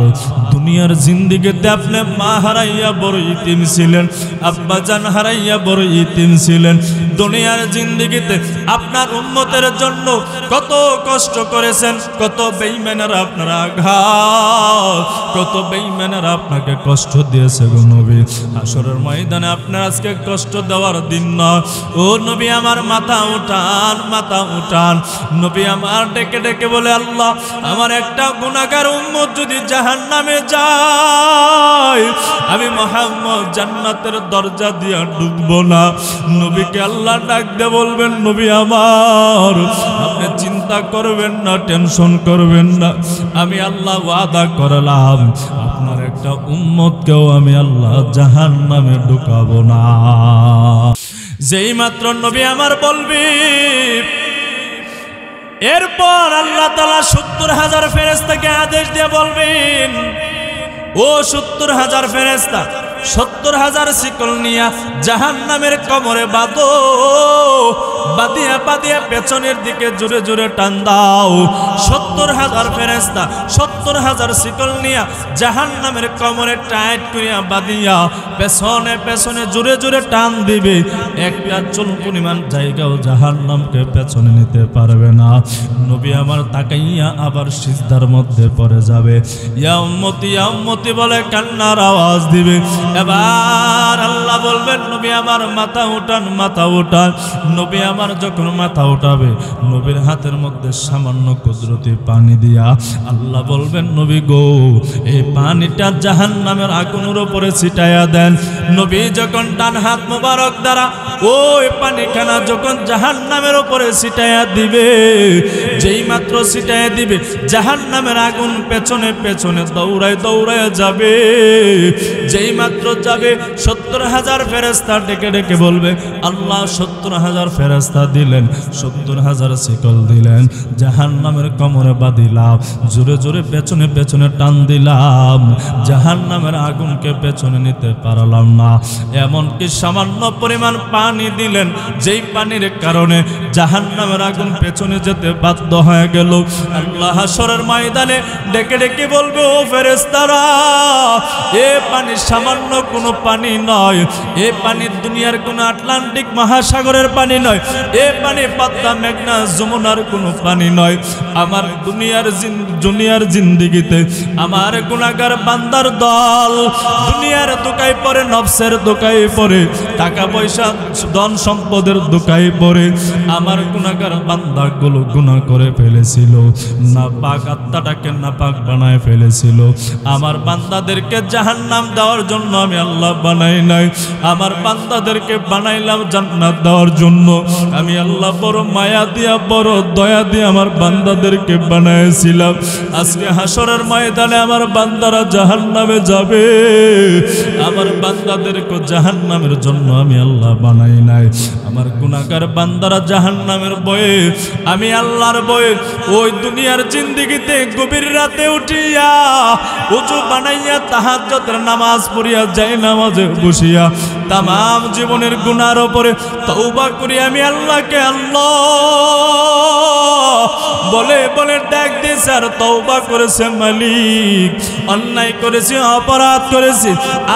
দুনিয়ার জিন্দেগিতে আপনি মা হারাইয়া বড় ইতিম ছিলেন, আব্বা জান হারাইয়া বড় ইতিম ছিলেন। দুনিয়ার জিন্দেগিতে আপনার উম্মতের জন্য কত কষ্ট করেছেন, কত বেঈমানেরা আপনারা আঘাত, কত বেঈমানেরা আপনাকে কষ্ট দিয়েছে গো নবী। হাসরের ময়দানে আপনার আজকে কষ্ট দেওয়ার দিন না। ও নবী আমার মাথা উঠান, মাথা উঠান। নবী আমার ডেকে ডেকে বলে আল্লাহ আমার একটা গুনাহগার উম্মত যদি জাহান্নামে যায় আমি মুহাম্মদ জান্নাতের দরজা দিয়া ঢুকবো না। নবীকে আল্লাহ ডাক দিয়ে বলবেন নবী আমার আপনি চিন্তা করবেন না, টেনশন করবেন না, আমি আল্লাহ ওয়াদা করলাম আপনার একটা উম্মতকেও আমি আল্লাহ জাহান্নামে ঢুকাবো না। যেই মাত্র নবী আমার বলবি এরপর আল্লাহ তাআলা ৭০,০০০ ফেরেশতাকে আদেশ দিয়ে বলবেন ও ৭০,০০০ ফেরেশতা ৭০,০০০ শিকল নিয়া জাহান্নামের কমরে বাঁধো, বাঁধিয়া বাঁধিয়া পেছনের দিকে জোরে জোরে টান দাও। ৭০,০০০ ফেরেশতা ৭০,০০০ শিকল নিয়া জাহান্নামের কমরে টাইট করিয়া বাঁধিয়া পেছনে পেছনে জোরে জোরে টান দিবে। একটা চুল পরিমাণ জায়গাও জাহান্নামকে পেছনে নিতে পারবে না। নবী আমার তাকাইয়া আবার সিজদার মধ্যে পড়ে যাবে। ইয়া উম্মতি বলে কান্নার আওয়াজ দিবে। এবার আল্লাহ বলবেন নবী আমার মাথা উঠান, মাথা উঠান। নবী আমার যখন মাথা উঠাবে নবীর হাতের মধ্যে সামান্য কুদরতি পানি দিয়া আল্লাহ বলবেন নবী গো এই পানিটা জাহান্নামের আগুনের উপরে ছিটাইয়া দেন। নবী যখন ডান হাত মোবারক দ্বারা ওই পানিখানা যখন জাহান্নামের উপরে ছিটাইয়া দিবে, যেই মাত্র ছিটাইয়া দিবে জাহান্নামের আগুন পেছনে পেছনে দৌড়ায় দৌড়ায় যাবে। যেই মাত্র যাবে ৭০,০০০ ফেরেশতা ডেকে ডেকে বলবে আল্লাহ ৭০,০০০ ফেরেশতা দিলেন, ৭০,০০০ শিকল দিলেন, জাহান্নামের কমরে বাঁধিলাম, জোরে জোরে পেছনে পেছনে টান দিলাম, জাহান্নামের আগুনকে পেছনে নিতে পারলাম না। এমনকি সামান্য পরিমাণ পানি দিলেন যেই পানির কারণে জাহান্নামের আগুন পেছনে যেতে বাধ্য হয়ে গেল। আল্লাহ হাসরের ময়দানে ডেকে ডেকে বলবে ও ফেরেশতারা এ পানি সামান্য কোনো পানি নয়, এ পানি দুনিয়ার কোনো আটলান্টিক মহাসাগরের পানি নয়, এ পানি পদ্মা মেঘনা যমুনার কোনো পানি নয়। আমার দুনিয়ার জিন্দেগিতে আমার গুনাহগার বান্দার দল দুনিয়ার দোকায় পড়ে, নফসের দোকায় পড়ে, টাকা পয়সা ধন সম্পদের দোকায় পড়ে আমার গুনাহগার বান্দাগুলো গুনাহ করে ফেলেছিল, না পাক আত্মাটাকে না পাক বানায় ফেলেছিল। আমার বান্দাদেরকে জাহান্নাম দেওয়ার জন্য আমি আল্লাহ বানাই নাই, আমার বান্দাদেরকে বানাইলাম জান্নাত দেওয়ার জন্য। আমি আল্লাহ বড় মায়া দিয়া বড় দয়া দিয়ে আমার বান্দাদেরকে বানাইছিলাম। আজকে হাসরের ময়দানে আমার বান্দারা জাহান্নামে যাবে, আমার বান্দাদেরকে জাহান্নামের জন্য আমি আল্লাহ বানাই নাই। আমার গুনাহগার বান্দারা জাহান্নামের ভয়ে আমি আল্লাহর ভয়ে ওই দুনিয়ার জিন্দেগিতে গভীর রাতে উঠিয়া ওযু বানাইয়া তাহাজ্জুদের নামাজ পড়িয়া যাই নামাজে বসিয়া তামাম জীবনের গুনার উপরে তওবা করি আমি আল্লাহকে আল্লাহ বলে বলে ডাক দিয়েছে আর তওবা করেছে মালিক অন্যায় করেছি, অপরাধ করেছি,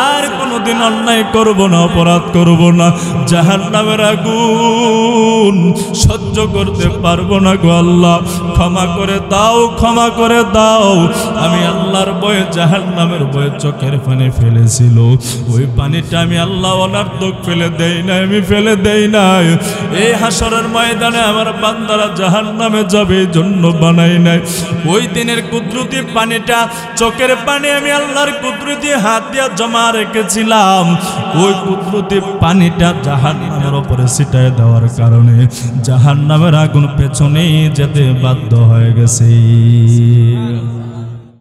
আর কোনোদিন অন্যায় করব না, অপরাধ করব না, জাহান্নামের আগুন সহ্য করতে পারবো না গো আল্লাহ, ক্ষমা করে দাও, ক্ষমা করে দাও। আমি আল্লাহর ভয়ে জাহান্নামের ভয়ে চোখের পানি ফেলেছিল, ওই পানিটা আমি আল্লাহ ওনার চোখ ফেলে দেই নাই, আমি ফেলে দেই নাই। এই হাসরের ময়দানে আমার বান্দারা জাহান্নামে যাবে এই জন্য বানাই নাই। ওই দিনের কুদরতি পানিটা চোখের পানি আমি আল্লাহর কুদরতি হাত দিয়ে জমা রেখেছিলাম, ওই কুদরতি পানিটা জাহান্নামের উপরে ছিটায় দেওয়ার কারণে জাহান্নামের আগুন পেছনেই যেতে বাধ্য হয়ে গেছে।